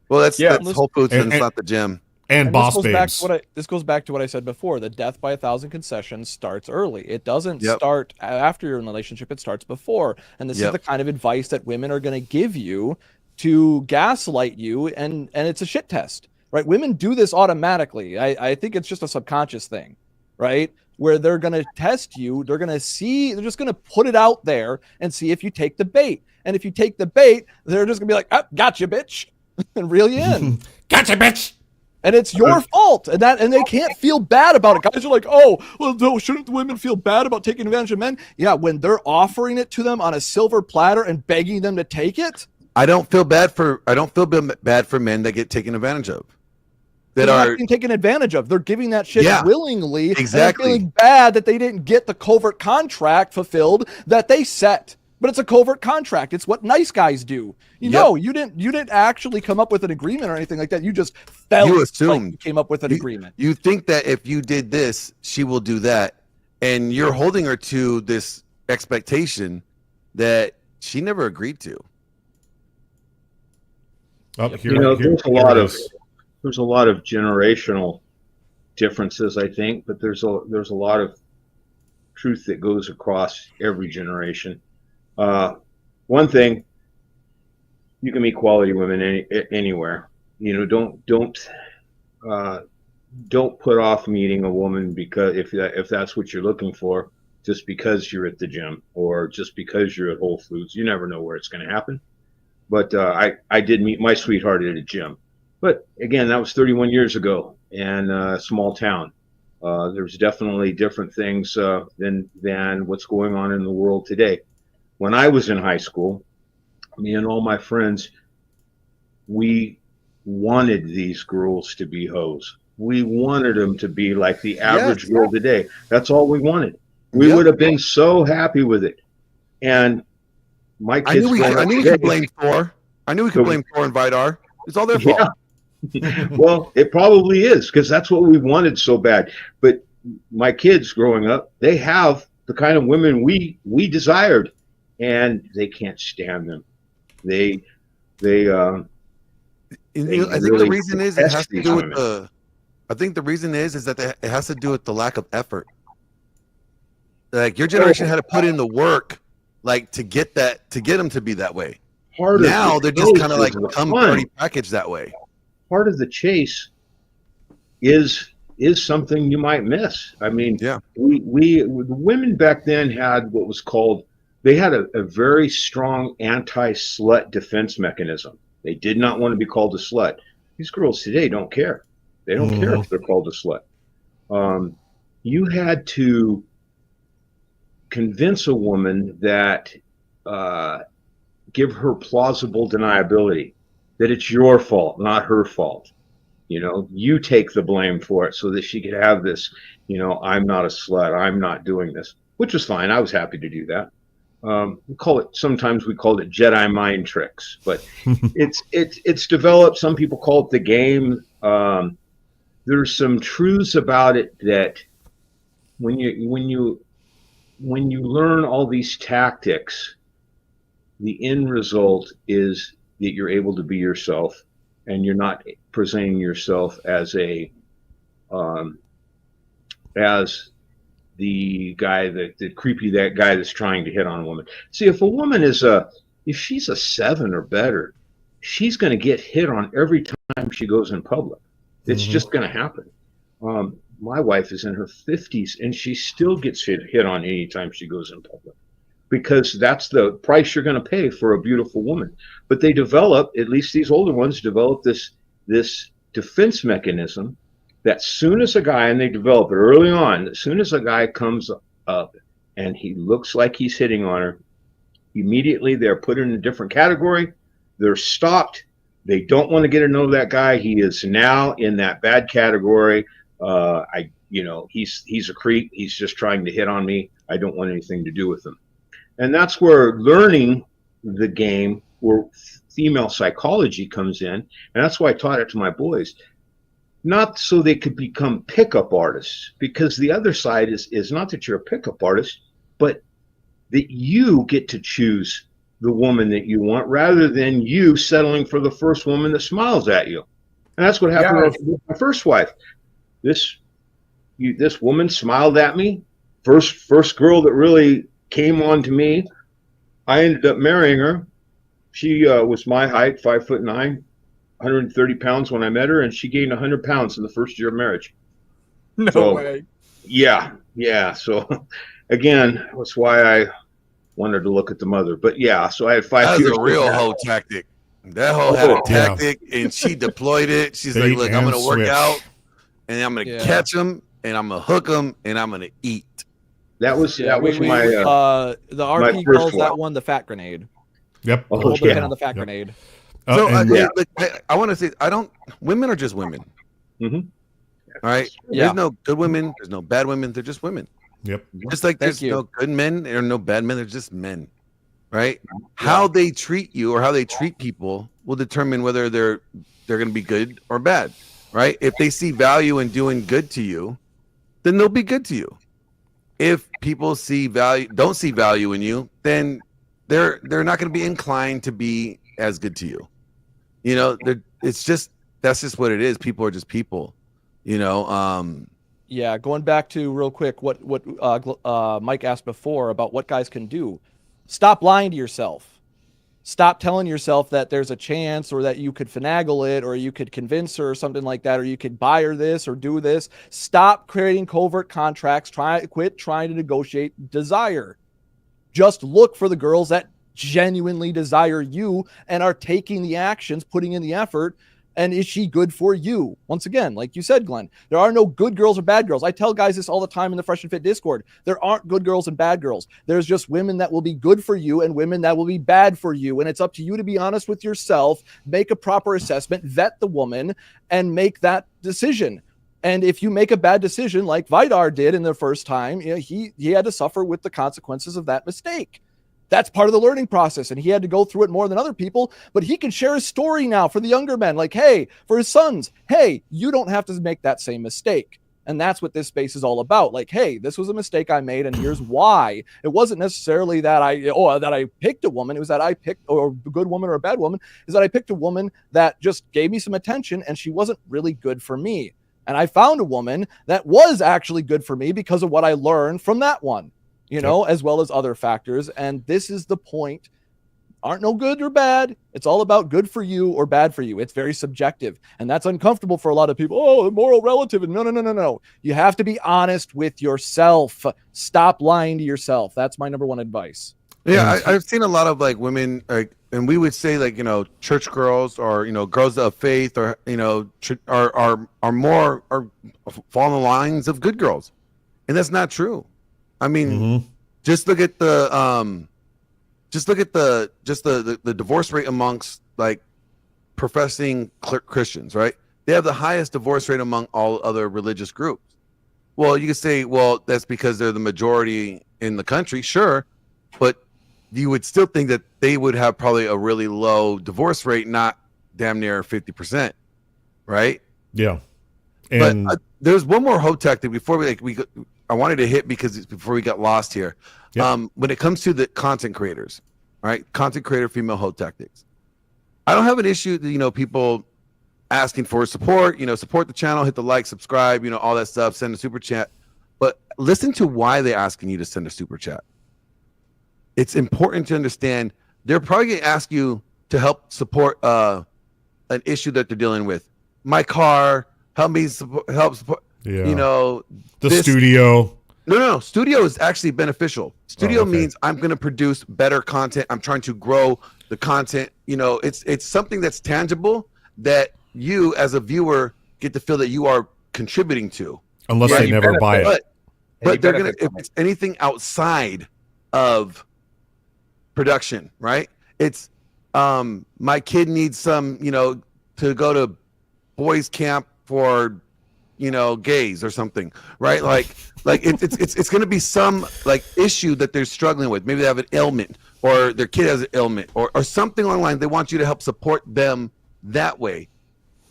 Well, that's Whole Foods and it's not the gym. And boss babes. This goes back to what I said before. The death by 1,000 concessions starts early. It doesn't start after you're in a relationship. It starts before. And this is the kind of advice that women are going to give you to gaslight you. And it's a shit test, right? Women do this automatically. I think it's just a subconscious thing, right? Where they're going to test you. They're going to see. They're just going to put it out there and see if you take the bait. And if you take the bait, they're just going to be like, oh, gotcha, bitch. And reel you in. Gotcha, bitch. And it's your fault. And they can't feel bad about it. Guys are like, oh, well, no, shouldn't the women feel bad about taking advantage of men? Yeah, when they're offering it to them on a silver platter and begging them to take it. I don't feel bad for men that get taken advantage of. That are being taken advantage of. They're giving that shit willingly. Exactly. And they're feeling bad that they didn't get the covert contract fulfilled that they set. But it's a covert contract. It's what nice guys do. You know, you didn't actually come up with an agreement or anything like that. You just felt You like assumed. you came up with an agreement. You think that if you did this, she will do that, and you're holding her to this expectation that she never agreed to. There's a lot of generational differences, I think, but there's a lot of truth that goes across every generation. One thing, you can meet quality women anywhere. Don't put off meeting a woman because if that's what you're looking for, just because you're at the gym or just because you're at Whole Foods. You never know where it's going to happen. But I did meet my sweetheart at a gym. But again, that was 31 years ago and a small town. There's definitely different things than what's going on in the world today. When I was in high school, me and all my friends, we wanted these girls to be hoes. We wanted them to be like the average girl today. That's all we wanted. We would have been so happy with it. And my kids, I knew we could blame Thor. I knew we could blame Thor and Vidar. It's all their fault. Yeah. Well, it probably is, because that's what we wanted so bad. But my kids growing up, they have the kind of women we desired, and they can't stand them. I think the reason is it has to do with that it has to do with the lack of effort. Like your generation had to put in the work, like to get them to be that way. Now they're just kind of like come party package that way. Part of the chase is something you might miss. I mean, we the women back then had what was called, they had a very strong anti-slut defense mechanism. They did not want to be called a slut. These girls today don't care. They don't care if they're called a slut. You had to convince a woman that give her plausible deniability, that it's your fault, not her fault. You take the blame for it so that she could have this, I'm not a slut, I'm not doing this, which was fine. I was happy to do that. Sometimes we called it Jedi mind tricks, but it's developed. Some people call it the game. There's some truths about it that when you learn all these tactics, the end result is that you're able to be yourself, and you're not presenting yourself as the guy that guy that's trying to hit on a woman. See, if a woman if she's a 7 or better, she's going to get hit on every time she goes in public. It's just going to happen. My wife is in her 50s and she still gets hit on any time she goes in public, because that's the price you're going to pay for a beautiful woman. But they develop, at least these older ones develop this defense mechanism that soon as a guy, and they develop it early on, as soon as a guy comes up and he looks like he's hitting on her, immediately they're put in a different category. They're stopped. They don't want to get to know that guy. He is now in that bad category. He's a creep. He's just trying to hit on me. I don't want anything to do with him. And that's where learning the game, where female psychology comes in. And that's why I taught it to my boys. Not so they could become pickup artists, because the other side is not that you're a pickup artist, but that you get to choose the woman that you want rather than you settling for the first woman that smiles at you. And that's what happened with my first wife. This woman smiled at me. First girl that really came on to me. I ended up marrying her. She was my height, 5'9", 130 pounds when I met her, and she gained 100 pounds in the first year of marriage. No way. Yeah. So again, that's why I wanted to look at the mother. But yeah, so I had 5 years. That was a real hoe tactic. That hoe had a tactic, and she deployed it. She's like, look, I'm going to work out, and I'm going to catch them, and I'm going to hook them, and I'm going to eat. That was my the RP calls that one the fat grenade. Yep. Hold the pin on the fat grenade. So I want to say, women are just women. Mm-hmm. All right. Yeah. There's no good women. There's no bad women. They're just women. Yep. Just like there's no good men or no bad men. They're just men. right? How they treat you or how they treat people will determine whether they're going to be good or bad, right? If they see value in doing good to you, then they'll be good to you. If people don't see value in you, then they're not going to be inclined to be as good to you. You know, that's just what it is. People are just people, you know. Yeah, going back to real quick what Mike asked before about what guys can do. Stop lying to yourself. Stop telling yourself that there's a chance or that you could finagle it or you could convince her or something like that, or you could buy her this or do this. Stop creating covert contracts. Quit trying to negotiate desire. Just look for the girls that genuinely desire you and are taking the actions, putting in the effort. And is she good for you? Once again, like you said, Glenn, there are no good girls or bad girls. I tell guys this all the time in the Fresh and Fit Discord. There aren't good girls and bad girls. There's just women that will be good for you and women that will be bad for you. And it's up to you to be honest with yourself, make a proper assessment, vet the woman, and make that decision. And if you make a bad decision like Vidar did in the first time, you know, he had to suffer with the consequences of that mistake. That's part of the learning process, and he had to go through it more than other people, but he can share his story now for the younger men, like, hey, for his sons, hey, you don't have to make that same mistake. And that's what this space is all about. Like, hey, this was a mistake I made, and here's why. It wasn't necessarily that I picked a woman. It was that I picked, or a good woman or a bad woman, is that I picked a woman that just gave me some attention, and she wasn't really good for me. And I found a woman that was actually good for me because of what I learned from that one. You know, as well as other factors. And this is the point. Aren't no good or bad. It's all about good for you or bad for you. It's very subjective. And that's uncomfortable for a lot of people. Oh, the moral relative. No. You have to be honest with yourself. Stop lying to yourself. That's my number one advice. Yeah, I've seen a lot of like women, like, and we would say like, you know, church girls or, you know, girls of faith or, you know, are fall in the lines of good girls. And that's not true. I mean, just look at the divorce rate amongst like professing Christians, right? They have the highest divorce rate among all other religious groups. Well, you could say, well, that's because they're the majority in the country, sure, but you would still think that they would have probably a really low divorce rate, not damn near 50%, right? Yeah. And but there's one more hoe tactic before I wanted to hit before we got lost here. Yep. When it comes to the content creators, right? Content creator female hoe tactics. I don't have an issue, you know, people asking for support, you know, support the channel, hit the like, subscribe, you know, all that stuff, send a super chat. But listen to why they're asking you to send a super chat. It's important to understand they're probably going to ask you to help support an issue that they're dealing with. My car, help support. Yeah. You know, the studio. No. Studio is actually beneficial. Studio means I'm going to produce better content. I'm trying to grow the content. You know, it's something that's tangible that you as a viewer get to feel that you are contributing to. Unless they never buy it. But they're going to, if it's anything outside of production, right? It's my kid needs some, you know, to go to boys camp for, you know, gays or something, right? Like it's going to be some like issue that they're struggling with. Maybe they have an ailment or their kid has an ailment or something along the line. They want you to help support them that way.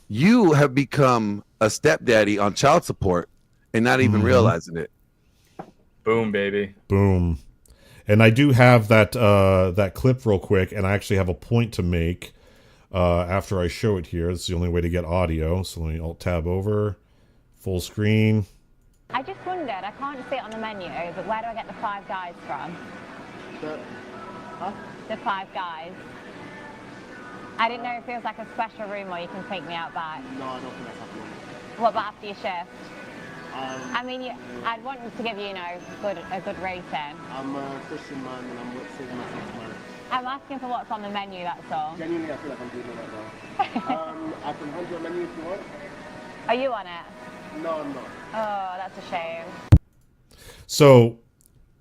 You have become a stepdaddy on child support and not even realizing it. Boom, baby. Boom. And I do have that clip real quick, and I actually have a point to make after I show it here. This is the only way to get audio. So let me alt-tab over. Full screen. I just wondered, I can't see it on the menu, but where do I get the 5 guys from? The 5 guys. I didn't know if it was like a special room or you can take me out back. No, I don't think that's happening. What about after your shift? I mean, I'd want to give you, you know, a good rating. I'm a Christian man and I'm saving myself tomorrow. I'm asking for what's on the menu, that's all. Genuinely, I feel like I'm doing it right now. I can hand you a menu if you want. Are you on it? No, I'm not. Oh, that's a shame. So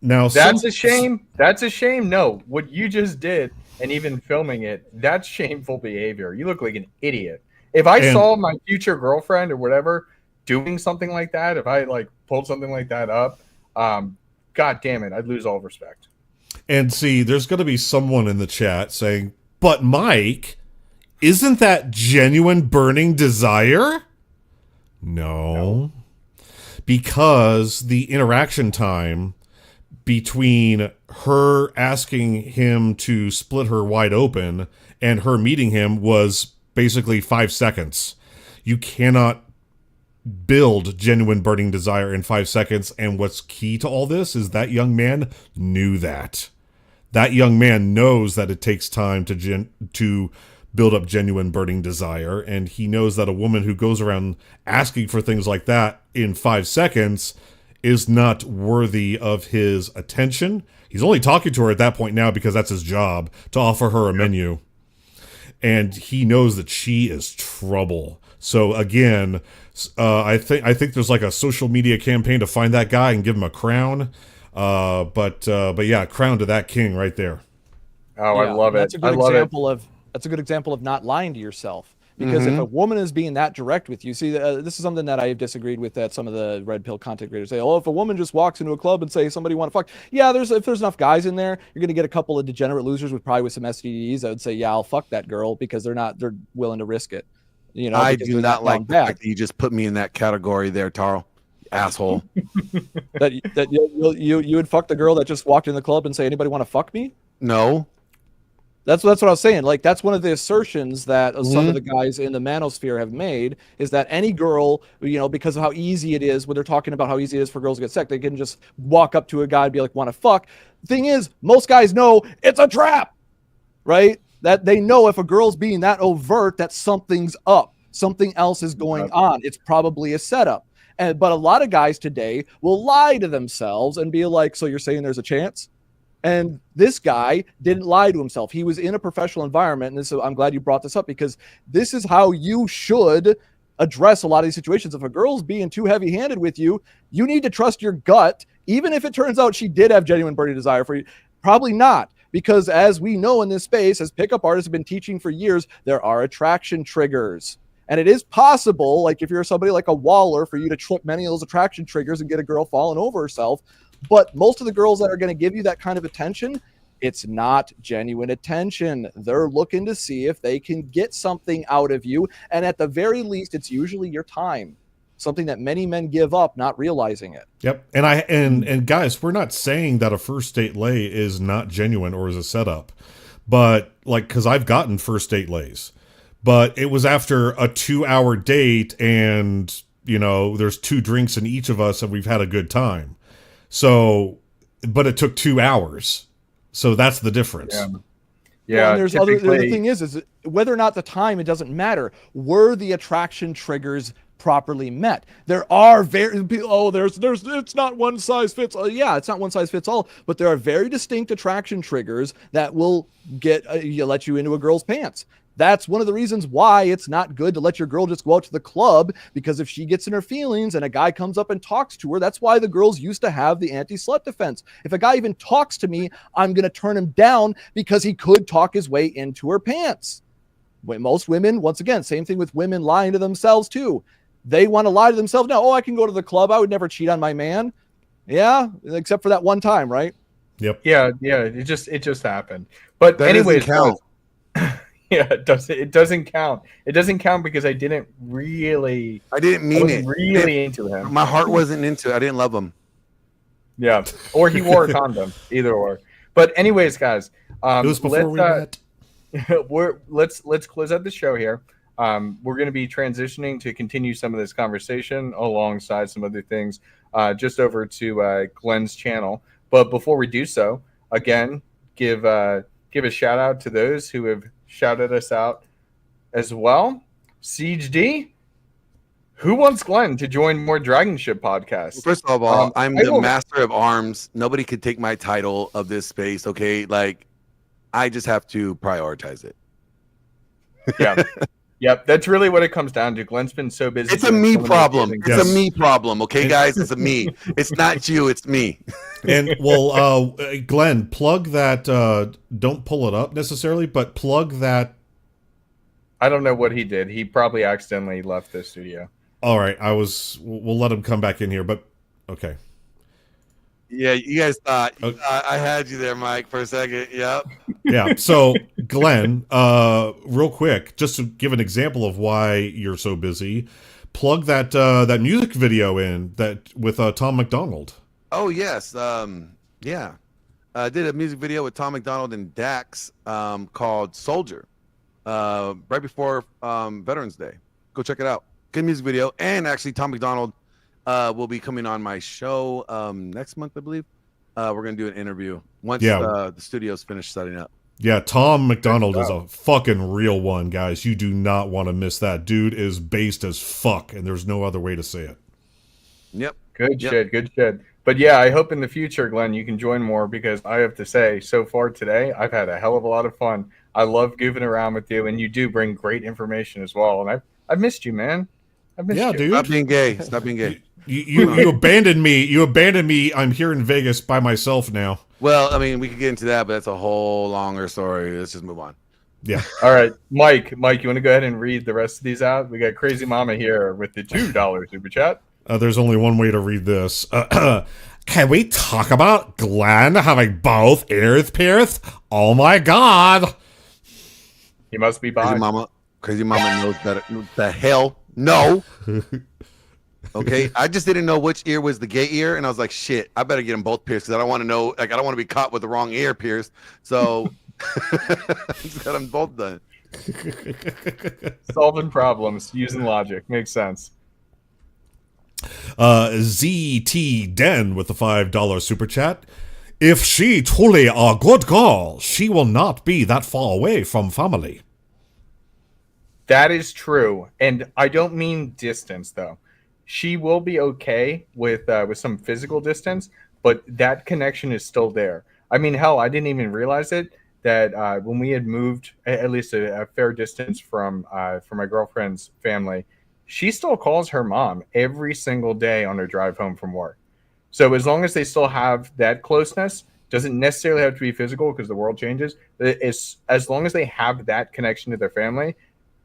now that's a shame. That's a shame. No, what you just did, and even filming it, that's shameful behavior. You look like an idiot. If I saw my future girlfriend or whatever doing something like that, if I like pulled something like that up, God damn it, I'd lose all respect. And see, there's going to be someone in the chat saying, "But Mike, isn't that genuine burning desire?" No. Because the interaction time between her asking him to split her wide open and her meeting him was basically 5 seconds. You cannot build genuine burning desire in 5 seconds, and what's key to all this is that young man knew that. That young man knows that it takes time to build up genuine burning desire, and he knows that a woman who goes around asking for things like that in 5 seconds is not worthy of his attention. He's only talking to her at that point now because that's his job, to offer her a menu. And he knows that she is trouble. So again, I think there's like a social media campaign to find that guy and give him a crown. But yeah, crown to that king right there. Oh, I love it. That's a good example of that's a good example of not lying to yourself. Because if a woman is being that direct with you, see, this is something that I've disagreed with that some of the red pill content creators say. Oh, if a woman just walks into a club and say somebody want to fuck, yeah, if there's enough guys in there, you're gonna get a couple of degenerate losers with probably with some STDs. I would say, yeah, I'll fuck that girl because they're willing to risk it. You know, I do not like the fact that you just put me in that category there, Taro. Asshole. that you would fuck the girl that just walked in the club and say, anybody want to fuck me? No. That's what I was saying. Like, that's one of the assertions that some of the guys in the manosphere have made, is that any girl, you know, because of how easy it is, when they're talking about how easy it is for girls to get sex, they can just walk up to a guy and be like, want to fuck. Thing is, most guys know it's a trap, right? That they know if a girl's being that overt, that something's up. Something else is going on. It's probably a setup. But a lot of guys today will lie to themselves and be like, so you're saying there's a chance? And this guy didn't lie to himself. He was in a professional environment. And I'm glad you brought this up, because this is how you should address a lot of these situations. If a girl's being too heavy-handed with you, you need to trust your gut, even if it turns out she did have genuine burning desire for you. Probably not, because as we know in this space, as pickup artists have been teaching for years, there are attraction triggers. And it is possible, like if you're somebody like a Waller, for you to trip many of those attraction triggers and get a girl falling over herself. But most of the girls that are going to give you that kind of attention, it's not genuine attention. They're looking to see if they can get something out of you. And at the very least, it's usually your time. Something that many men give up, not realizing it. Yep. And guys, we're not saying that a first date lay is not genuine or is a setup. But like, because I've gotten first date lays. But it was after a 2-hour date and, you know, there's 2 drinks in each of us and we've had a good time. So, but it took 2 hours. So that's the difference. Yeah. Well, and the other thing is whether or not the time, it doesn't matter. Were the attraction triggers properly met? There are it's not one size fits all. Yeah, it's not one size fits all, but there are very distinct attraction triggers that will let you into a girl's pants. That's one of the reasons why it's not good to let your girl just go out to the club, because if she gets in her feelings and a guy comes up and talks to her, that's why the girls used to have the anti-slut defense. If a guy even talks to me, I'm going to turn him down because he could talk his way into her pants. When most women, once again, same thing with women lying to themselves too. They want to lie to themselves. No, I can go to the club. I would never cheat on my man. Yeah, except for that one time, right? Yep. Yeah. It just happened. But that anyways, count. Yeah, it doesn't count. It doesn't count because I didn't mean it. Really into him. My heart wasn't into it. I didn't love him. Yeah, or he wore a condom. Either or. But anyways, guys, it was before we met. Let's close out the show here. We're going to be transitioning to continue some of this conversation alongside some other things, just over to Glenn's channel. But before we do so, again, give a shout out to those who have shouted us out as well. Siege D, who wants Glenn to join more DragonShip podcasts? First of all, I'm the master of arms. Nobody could take my title of this space. Okay, like I just have to prioritize it. Yeah. Yep, that's really what it comes down to. Glenn's been so busy. It's a me problem. It's a me problem. Okay, guys, it's a me. It's not you. It's me. And well, Glenn, plug that. Don't pull it up necessarily, but plug that. I don't know what he did. He probably accidentally left the studio. All right, we'll let him come back in here, but okay. Yeah, you guys thought Okay. I had you there, Mike, for a second. Yep. Yeah. So, Glenn, real quick, just to give an example of why you're so busy, plug that music video in that with Tom McDonald. Oh yes. Yeah. I did a music video with Tom McDonald and Dax called Soldier. Right before Veterans Day. Go check it out. Good music video. And actually Tom McDonald will be coming on my show next month, I believe. We're gonna do an interview once the studio's finished setting up. Yeah, Tom McDonald is a fucking real one, guys. You do not want to miss that. Dude is based as fuck, and there's no other way to say it. Yep. Good shit. Good shit. But yeah, I hope in the future, Glenn, you can join more because I have to say, so far today, I've had a hell of a lot of fun. I love goofing around with you, and you do bring great information as well. And I've missed you, man. I've missed you. Dude. Stop being gay. Stop being gay. You abandoned me. You abandoned me. I'm here in Vegas by myself now. Well, I mean, we could get into that, but that's a whole longer story. Let's just move on. Yeah. All right, Mike, you want to go ahead and read the rest of these out? We got Crazy Mama here with the $2 super chat. There's only one way to read this. Can we talk about Glenn having both ears pierced? Oh my god. He must be bi. Crazy Mama knows better. The hell? No. Okay, I just didn't know which ear was the gay ear, and I was like, shit, I better get them both pierced because I don't want to know, like, I don't want to be caught with the wrong ear pierced. So, just got them both done. Solving problems using logic makes sense. ZT Den with the $5 super chat. If she truly a good girl, she will not be that far away from family. That is true, and I don't mean distance though. She will be okay with some physical distance, but that connection is still there. I mean, hell, I didn't even realize it that when we had moved at least a fair distance from my girlfriend's family, she still calls her mom every single day on her drive home from work. So as long as they still have that closeness, doesn't necessarily have to be physical because the world changes. As long as they have that connection to their family,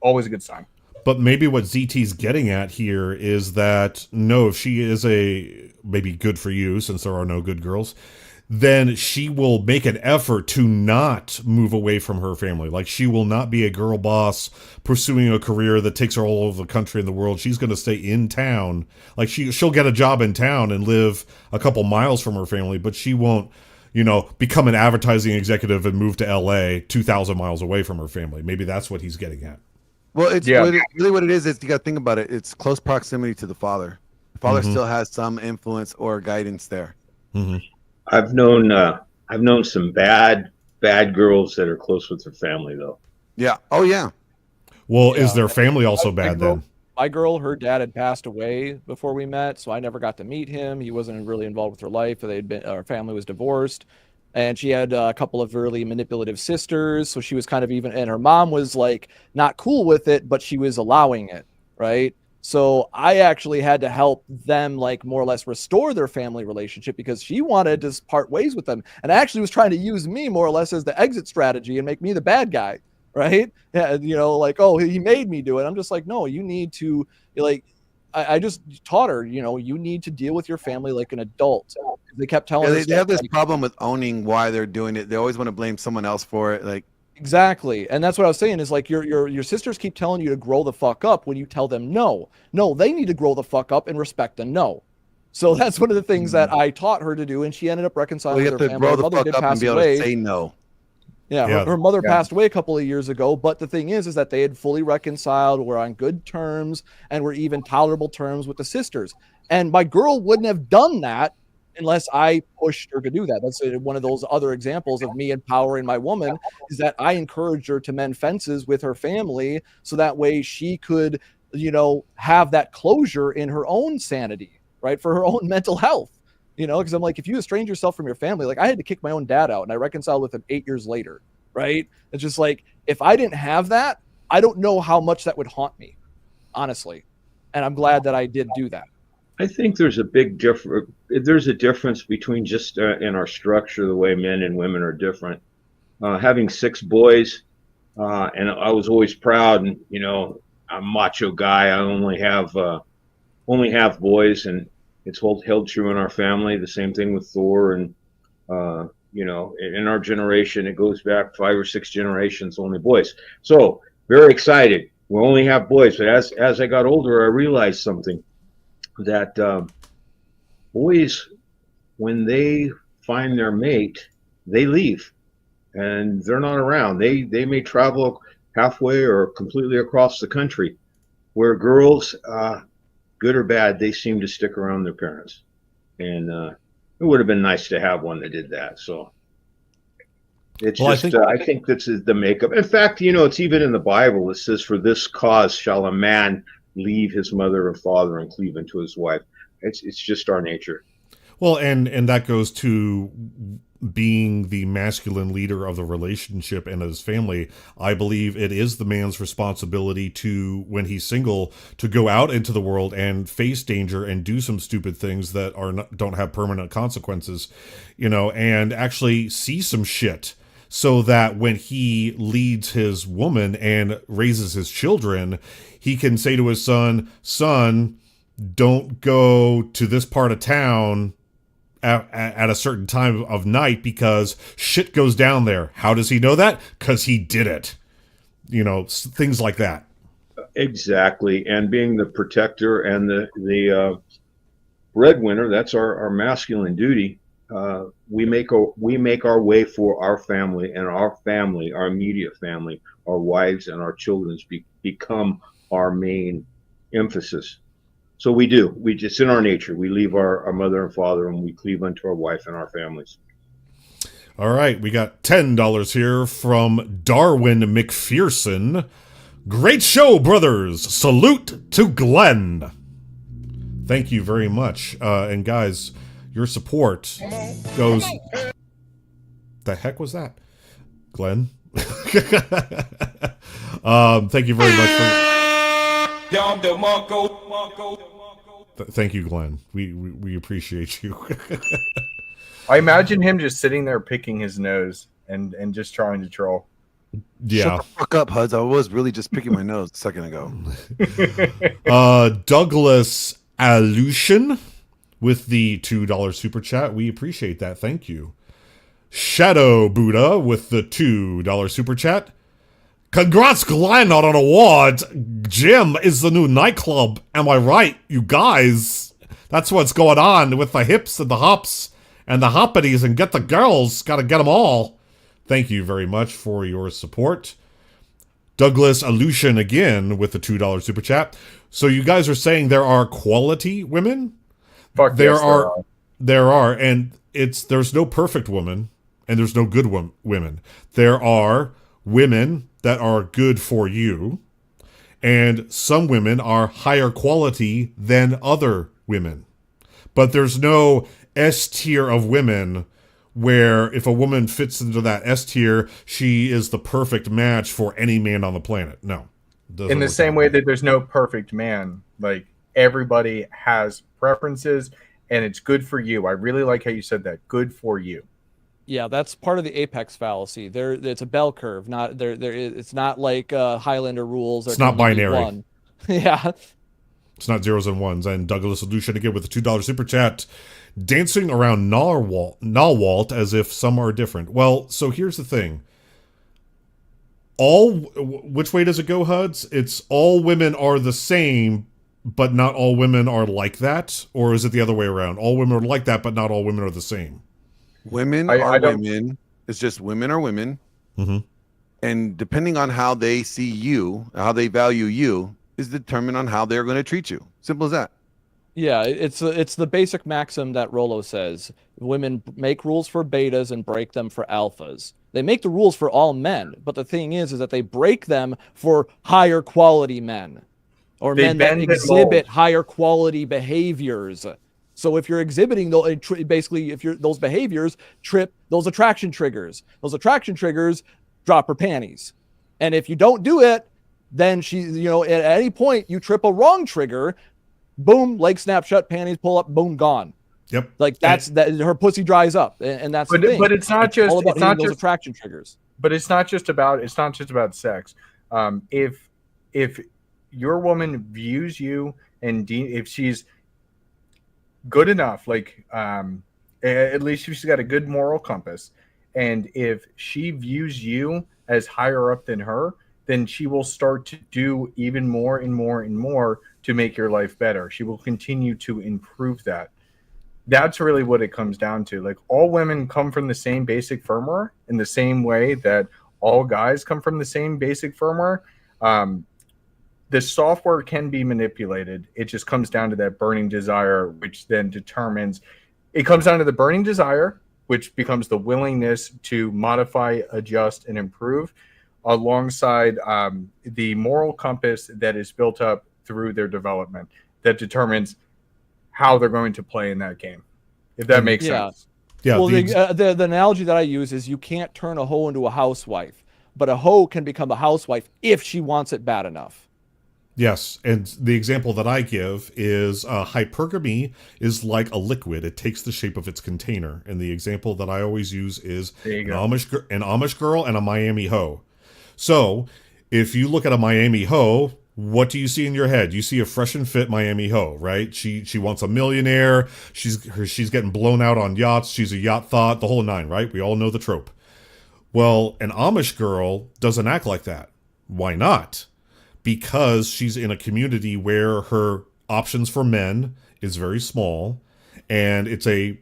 always a good sign. But maybe what ZT's getting at here is that, no, if she is maybe good for you, since there are no good girls, then she will make an effort to not move away from her family. Like, she will not be a girl boss pursuing a career that takes her all over the country and the world. She's going to stay in town. Like, she'll get a job in town and live a couple miles from her family, but she won't, become an advertising executive and move to LA 2,000 miles away from her family. Maybe that's what he's getting at. Well, it's really what it is. You got to think about it. It's close proximity to the father. The father still has some influence or guidance there. Mm-hmm. I've known some bad girls that are close with their family though. Yeah. Oh yeah. Well, is their family also bad then? My girl, her dad had passed away before we met, so I never got to meet him. He wasn't really involved with her life. Our family was divorced. And she had a couple of really manipulative sisters. So she was kind of and her mom was like not cool with it, but she was allowing it. Right. So I actually had to help them like more or less restore their family relationship because she wanted to part ways with them. And actually was trying to use me more or less as the exit strategy and make me the bad guy. Right. Yeah. Like, oh, he made me do it. I'm just like, no, you need to I just taught her, you need to deal with your family like an adult. They kept telling us they have this problem with owning why they're doing it. They always want to blame someone else for it. Like exactly. And that's what I was saying is like your sisters keep telling you to grow the fuck up when you tell them no, they need to grow the fuck up and respect a no. So that's one of the things that I taught her to do. And she ended up reconciling with her family. Her mother did pass away. Say no. Yeah, her mother passed away a couple of years ago, but the thing is that they had fully reconciled, were on good terms, and were even tolerable terms with the sisters. And my girl wouldn't have done that unless I pushed her to do that. That's one of those other examples of me empowering my woman, is that I encouraged her to mend fences with her family so that way she could, have that closure in her own sanity, right, for her own mental health. Because I'm like, if you estrange yourself from your family, like I had to kick my own dad out and I reconciled with him 8 years later, right? It's just like, if I didn't have that, I don't know how much that would haunt me, honestly. And I'm glad that I did do that. I think there's a big difference. There's a difference between just in our structure, the way men and women are different. Having 6 boys, and I was always proud, and I'm a macho guy. I only have boys, and It's held true in our family. The same thing with Thor, and in our generation, it goes back 5 or 6 generations, only boys. So very excited. We only have boys, but as I got older, I realized something, that boys, when they find their mate, they leave, and they're not around. They may travel halfway or completely across the country, where girls, good or bad, they seem to stick around their parents. And it would have been nice to have one that did that. So it's I think this is the makeup. In fact, it's even in the Bible. It says, "For this cause shall a man leave his mother and father and cleave unto his wife." It's just our nature. Well, and that goes to being the masculine leader of the relationship and his family. I believe it is the man's responsibility to, when he's single, to go out into the world and face danger and do some stupid things that don't have permanent consequences, and actually see some shit, so that when he leads his woman and raises his children, he can say to his son, don't go to this part of town at a certain time of night because shit goes down there. How does he know that? Because he did it. Things like that. Exactly. And being the protector and the breadwinner, that's our masculine duty. We make our way for our family, and our family, our immediate family, our wives and our children become our main emphasis. So we do. It's in our nature. We leave our mother and father, and we cleave unto our wife and our families. All right. We got $10 here from Darwin McPherson. Great show, brothers. Salute to Glenn. Thank you very much. And guys, your support goes... The heck was that? Glenn? Thank you very much for... Thank you, Glenn. We appreciate you. I imagine him just sitting there picking his nose and just trying to troll. Yeah. Shut the fuck up, Huds. I was really just picking my nose a second ago. Douglas Alushin with the $2 super chat. We appreciate that. Thank you. Shadow Buddha with the $2 super chat. Congrats, Glenn, on an award. Gym is the new nightclub. Am I right, you guys? That's what's going on with the hips and the hops and the hoppities, and get the girls. Gotta get them all. Thank you very much for your support. Douglas Alushin again with the $2 super chat. So you guys are saying there are quality women? Fuck there yes, are. There are, and there's no perfect woman, and there's no good women. There are women that are good for you, and some women are higher quality than other women. But there's no S tier of women where if a woman fits into that S tier, she is the perfect match for any man on the planet. No. In the same way that there's no perfect man, like everybody has preferences, and it's good for you. I really like how you said that. Good for you. Yeah, that's part of the apex fallacy. It's a bell curve. It's not like Highlander rules. It's not binary. Yeah. It's not zeros and ones. And Douglas Alushin again with the $2 super chat. Dancing around Nalwalt as if some are different. Well, so here's the thing. Which way does it go, Huds? It's all women are the same, but not all women are like that? Or is it the other way around? All women are like that, but not all women are the same? Women are women. It's just women are women. Mm-hmm. And depending on how they see you, how they value you, is determined on how they're going to treat you. Simple as that. Yeah, it's the basic maxim that Rollo says. Women make rules for betas and break them for alphas. They make the rules for all men, but the thing is that they break them for higher quality men. Or men that exhibit higher quality behaviors. So if you're exhibiting basically those behaviors trip those attraction triggers. Those attraction triggers drop her panties. And if you don't do it, then at any point you trip a wrong trigger, boom, leg snap shut, panties pull up, boom, gone. Yep. Like that her pussy dries up, and that's the thing. But it's not just all about it's not those just attraction triggers. But it's not just about sex. If your woman views you and if she's good enough, like at least she's got a good moral compass, and if she views you as higher up than her, then she will start to do even more and more and more to make your life better. She will continue to improve that. That's really what it comes down to. Like, all women come from the same basic firmware in the same way that all guys come from the same basic firmware. The software can be manipulated. It just comes down to that burning desire, which then determines, it comes down to the burning desire, which becomes the willingness to modify, adjust, and improve, alongside the moral compass that is built up through their development that determines how they're going to play in that game, if that makes sense. Yeah. Well, the analogy that I use is you can't turn a hoe into a housewife, but a hoe can become a housewife if she wants it bad enough. Yes, and the example that I give is hypergamy is like a liquid. It takes the shape of its container. And the example that I always use is an Amish girl and a Miami hoe. So if you look at a Miami hoe, what do you see in your head? You see a fresh and fit Miami hoe, right? She wants a millionaire. She's getting blown out on yachts. She's a yacht thought, the whole nine, right? We all know the trope. Well, an Amish girl doesn't act like that. Why not? Because she's in a community where her options for men is very small, and it's a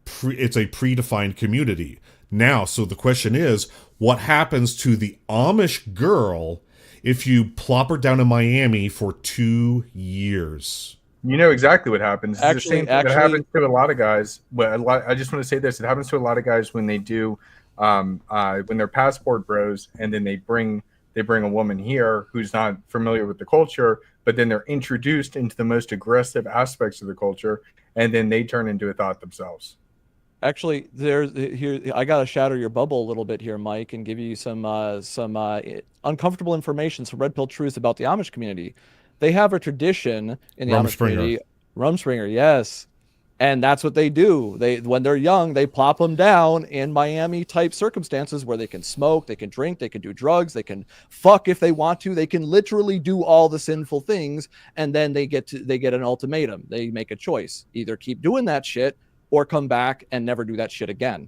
predefined community. Now, so the question is, what happens to the Amish girl if you plop her down in Miami for 2 years? You know exactly what happens. It's the same thing that actually- happens to a lot of guys. I just want to say this: it happens to a lot of guys when they do, when they're passport bros, and then they bring a woman here who's not familiar with the culture, but then they're introduced into the most aggressive aspects of the culture, and then they turn into a thought themselves. Actually, I gotta shatter your bubble a little bit here, Mike, and give you some uncomfortable information, some red pill truths about the Amish community. They have a tradition in the Amish community, Rumspringa, yes, and that's what they do. When they're young, they plop them down in Miami type circumstances where they can smoke, they can drink, they can do drugs, they can fuck if they want to, they can literally do all the sinful things, and then they get an ultimatum. They make a choice: either keep doing that shit or come back and never do that shit again.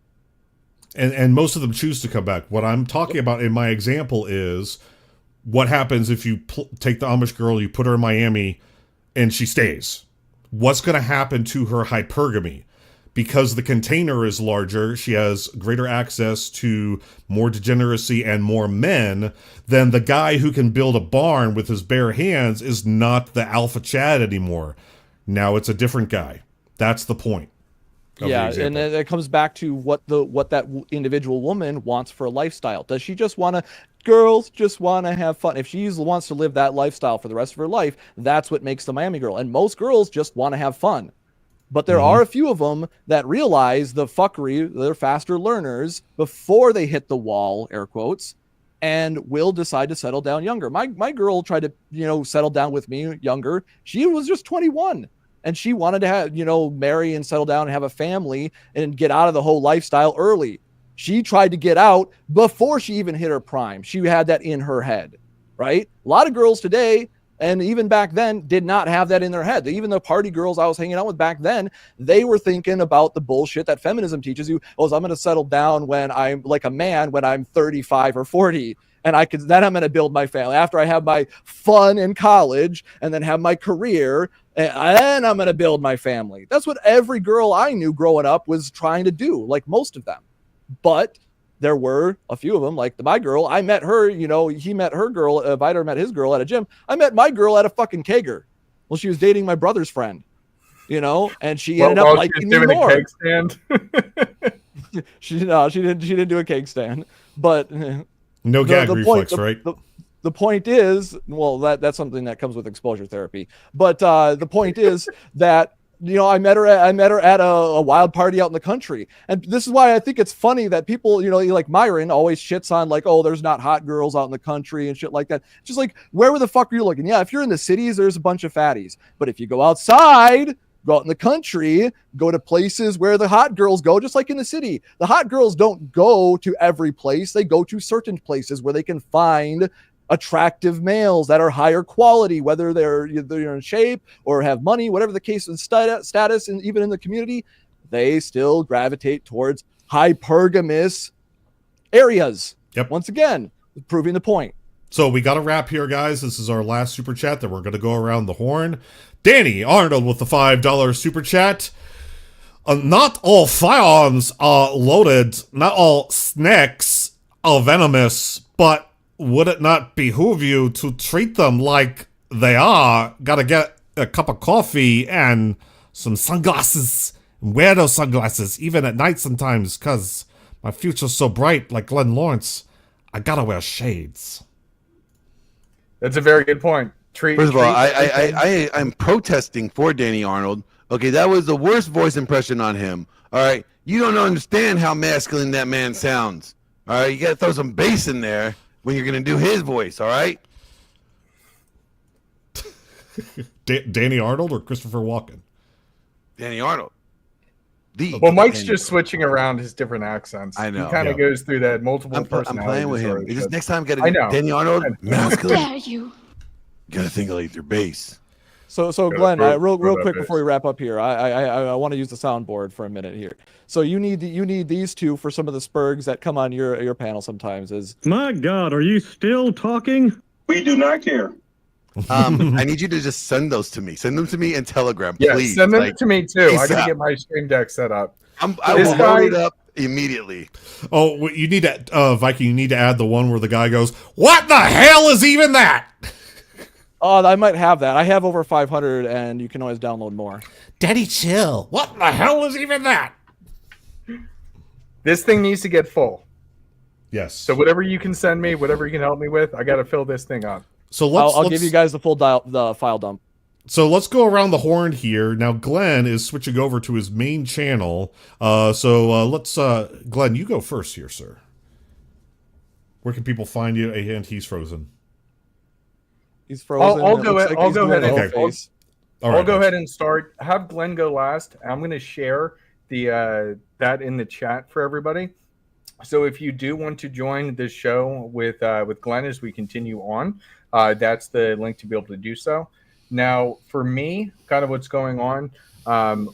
And most of them choose to come back. What I'm talking about in my example is what happens if you take the Amish girl, you put her in Miami, and she stays. What's going to happen to her hypergamy? Because the container is larger, she has greater access to more degeneracy and more men, then the guy who can build a barn with his bare hands is not the alpha Chad anymore. Now it's a different guy. That's the point. Yeah, and then it comes back to what that individual woman wants for a lifestyle. Does she just want to? Girls just want to have fun. If she wants to live that lifestyle for the rest of her life, that's what makes the Miami girl. And most girls just want to have fun. But there are a few of them that realize the fuckery, they're faster learners before they hit the wall, air quotes, and will decide to settle down younger. My girl tried to, settle down with me younger. She was just 21. And she wanted to have, marry and settle down and have a family and get out of the whole lifestyle early. She tried to get out before she even hit her prime. She had that in her head, right? A lot of girls today, and even back then, did not have that in their head. Even the party girls I was hanging out with back then, they were thinking about the bullshit that feminism teaches you. I'm going to settle down when I'm like a man when I'm 35 or 40. And then I'm going to build my family after I have my fun in college and then have my career. And then I'm going to build my family. That's what every girl I knew growing up was trying to do, like most of them. But there were a few of them, like my girl. I met her, he met her girl. Vider met his girl at a gym. I met my girl at a fucking kegger. Well, she was dating my brother's friend, and she ended up liking me more. A keg stand? She didn't do a keg stand, but no gag reflex, right? The point is, well, that's something that comes with exposure therapy. But the point is that I met her at a wild party out in the country, and this is why I think it's funny that people, like Myron, always shits on like, oh, there's not hot girls out in the country and shit like that. Just like, where the fuck are you looking? Yeah, if you're in the cities, there's a bunch of fatties, but if you go outside, go out in the country, go to places where the hot girls go, just like in the city. The hot girls don't go to every place. They go to certain places where they can find attractive males that are higher quality, whether they're in shape or have money, whatever the case is, status, and even in the community, they still gravitate towards hypergamous areas. Yep. Once again, proving the point. So we got to wrap here, guys. This is our last super chat that we're going to go around the horn. Danny Arnold with the $5 super chat. Not all firearms are loaded. Not all snakes are venomous. But would it not behoove you to treat them like they are? Gotta get a cup of coffee and some sunglasses. Wear those sunglasses, even at night sometimes, because my future's so bright, like Glenn Lawrence. I gotta wear shades. That's a very good point. First of all, I'm protesting for Danny Arnold. Okay, that was the worst voice impression on him. All right, you don't understand how masculine that man sounds. All right, you got to throw some bass in there when you're going to do his voice. All right. Danny Arnold or Christopher Walken? Danny Arnold. Well, Mike's just switching around his different accents. I know. He kind of goes through that multiple personalities. I'm playing with him. Just next time, get I know. Danny Arnold, masculine. Dare you? Got to think like their bass. So Glenn, real quick before we wrap up here, I want to use the soundboard for a minute here. So you need these two for some of the spurgs that come on your panel sometimes. My God, are you still talking? We do not care. I need you to just send those to me. Send them to me in Telegram, please. Send them to me too. I gotta get my stream deck set up. I will load it up immediately. Oh, you need to, Viking. You need to add the one where the guy goes, "What the hell is even that?" Oh, I might have that. I have over 500, and you can always download more. Daddy, chill. What the hell is even that? This thing needs to get full. Yes. So whatever you can send me, whatever you can help me with, I got to fill this thing up. So I'll give you guys the full the file dump. So let's go around the horn here. Now Glenn is switching over to his main channel. Let's Glenn, you go first here, sir. Where can people find you? And he's frozen. He's frozen. I'll go ahead. I'll go ahead and start. Have Glenn go last. I'm going to share the that in the chat for everybody. So if you do want to join this show with Glenn as we continue on, that's the link to be able to do so. Now, for me, kind of what's going on,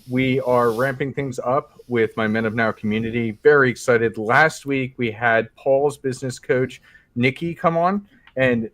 we are ramping things up with my Men of Now community. Very excited. Last week, we had Paul's business coach, Nikki, come on, and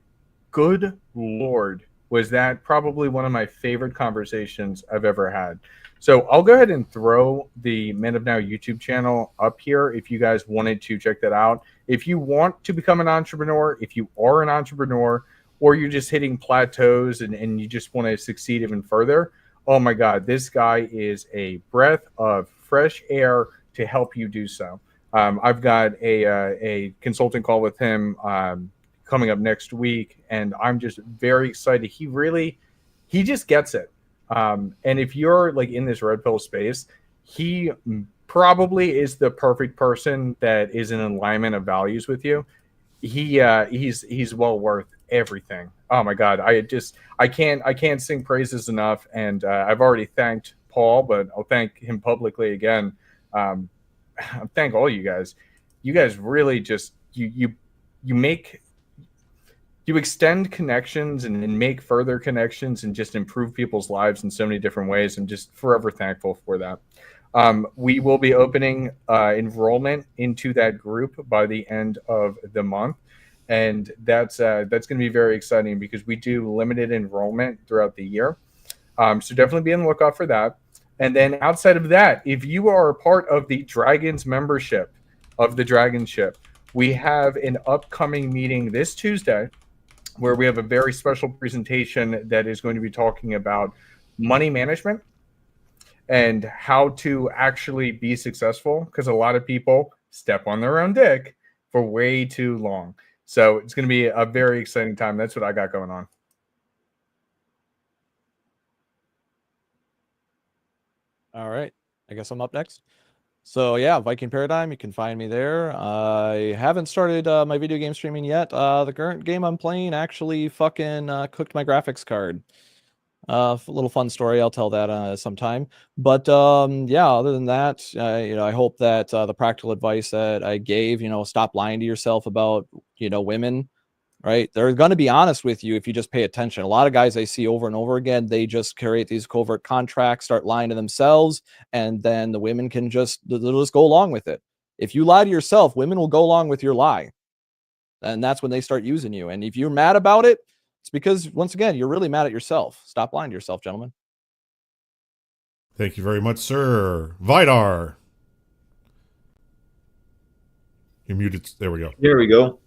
good Lord, was that probably one of my favorite conversations I've ever had. So I'll go ahead and throw the Men of Now YouTube channel up here if you guys wanted to check that out. If you want to become an entrepreneur, if you are an entrepreneur, or you're just hitting plateaus and you just want to succeed even further, oh my God, this guy is a breath of fresh air to help you do so. I've got a consulting call with him coming up next week, and I'm just very excited. He just gets it. And if you're like in this red pill space, he probably is the perfect person that is in alignment of values with you. He's well worth everything. Oh my God. I can't sing praises enough. And I've already thanked Paul, but I'll thank him publicly again. Thank all you guys. You guys really just, you extend connections and make further connections and just improve people's lives in so many different ways. I'm just forever thankful for that. We will be opening enrollment into that group by the end of the month. And that's going to be very exciting because we do limited enrollment throughout the year. So definitely be on the lookout for that. And then outside of that, if you are a part of the Dragons membership of the DragonShip, we have an upcoming meeting this Tuesday where we have a very special presentation that is going to be talking about money management and how to actually be successful, because a lot of people step on their own dick for way too long. So it's going to be a very exciting time. That's what I got going on. All right. I guess I'm up next. So yeah, Viking Paradigm, you can find me there. I haven't started my video game streaming yet. The current game I'm playing actually fucking cooked my graphics card. A little fun story. I'll tell that sometime. But yeah, other than that, I hope that the practical advice that I gave, stop lying to yourself about, women. right? They're going to be honest with you if you just pay attention. A lot of guys I see over and over again, they just create these covert contracts, start lying to themselves, and then the women can they'll just go along with it. If you lie to yourself, women will go along with your lie. And that's when they start using you. And if you're mad about it, it's because, once again, you're really mad at yourself. Stop lying to yourself, gentlemen. Thank you very much, sir. Vidar. You're muted. There we go. There we go.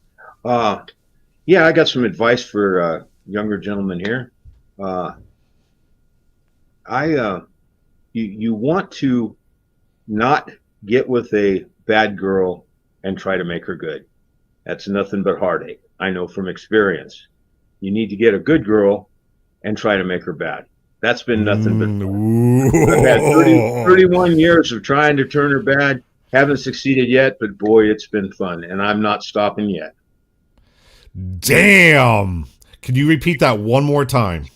Yeah, I got some advice for younger gentlemen here. You want to not get with a bad girl and try to make her good. That's nothing but heartache. I know from experience. You need to get a good girl and try to make her bad. That's been nothing but fun. I've had 31 years of trying to turn her bad. Haven't succeeded yet, but boy, it's been fun, and I'm not stopping yet. Damn! Can you repeat that one more time?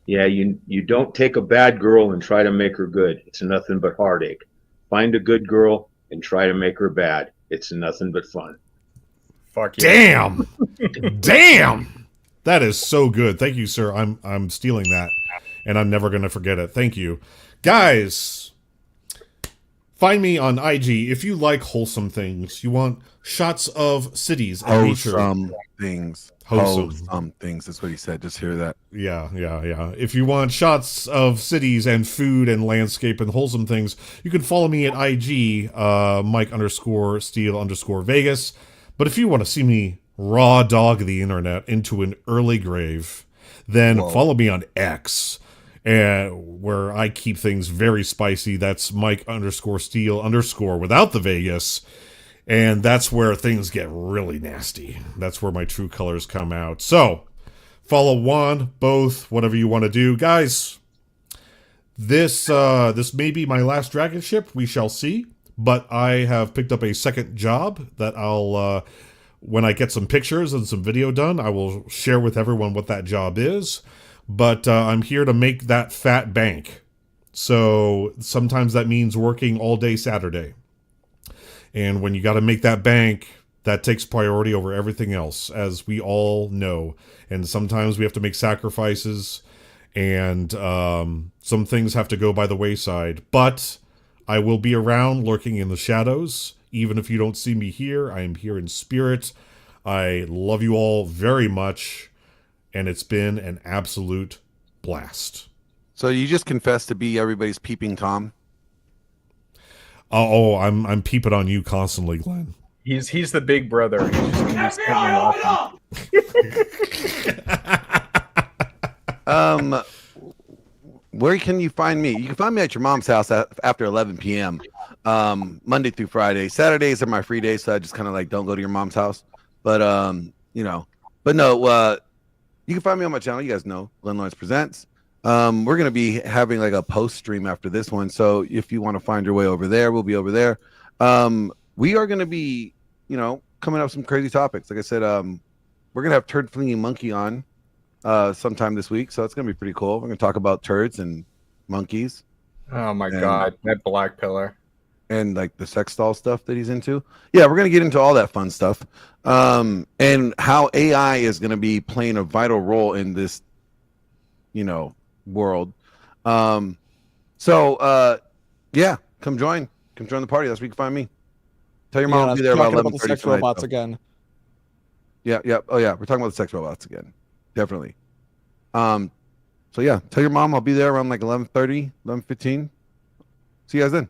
Yeah, you don't take a bad girl and try to make her good. It's nothing but heartache. Find a good girl and try to make her bad. It's nothing but fun. Fuck yeah. Damn! Damn! That is so good. Thank you, sir. I'm stealing that, and I'm never going to forget it. Thank you. Guys, find me on IG if you like wholesome things. You want shots of cities and nature. Wholesome things. Wholesome things. That's what he said. Just hear that. Yeah. If you want shots of cities and food and landscape and wholesome things, you can follow me at IG, Mike_Steele_Vegas. But if you want to see me raw dog the internet into an early grave, then follow me on X, where I keep things very spicy. That's Mike_Steele_ without the Vegas. And that's where things get really nasty. That's where my true colors come out. So, follow one, both, whatever you want to do. Guys, this may be my last dragon ship. We shall see. But I have picked up a second job that I'll, when I get some pictures and some video done, I will share with everyone what that job is. But I'm here to make that fat bank. So, sometimes that means working all day Saturday. And when you got to make that bank, that takes priority over everything else, as we all know. And sometimes we have to make sacrifices, and some things have to go by the wayside. But I will be around, lurking in the shadows. Even if you don't see me here, I am here in spirit. I love you all very much, and it's been an absolute blast. So you just confessed to be everybody's peeping Tom? Oh, I'm peeping on you constantly, Glenn. He's the big brother. Where can you find me? You can find me at your mom's house after 11 p.m. Monday through Friday. Saturdays are my free days, so I just kind of like don't go to your mom's house. But you can find me on my channel. You guys know Glenn Lawrence Presents. We're gonna be having like a post stream after this one, so if you want to find your way over there, we'll be over there. We are gonna be, coming up with some crazy topics. Like I said, we're gonna have Turd Flinging Monkey on sometime this week, so it's gonna be pretty cool. We're gonna talk about turds and monkeys. Oh my god, that black pillar and like the sex doll stuff that he's into. Yeah, we're gonna get into all that fun stuff, and how AI is gonna be playing a vital role in this, world. Come join the party. That's where you can find me. Tell your mom I'll be there about 11:30 the sex tonight, robots again. Yeah. Oh yeah, we're talking about the sex robots again. Definitely. Tell your mom I'll be there around like 11:30, 11:15. See you guys then.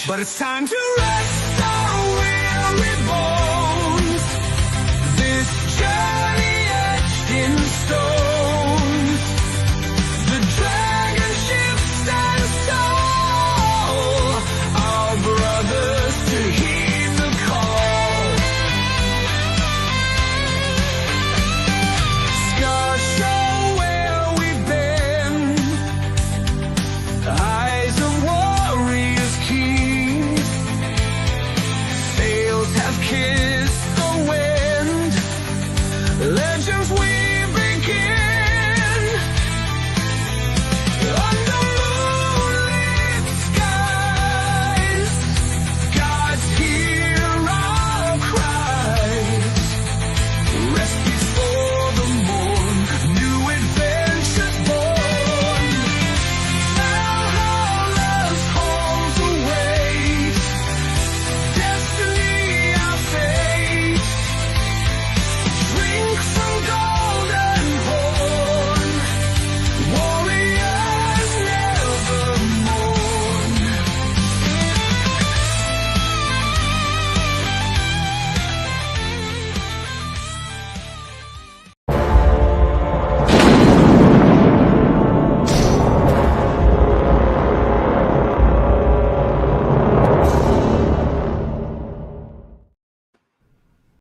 But it's time to run.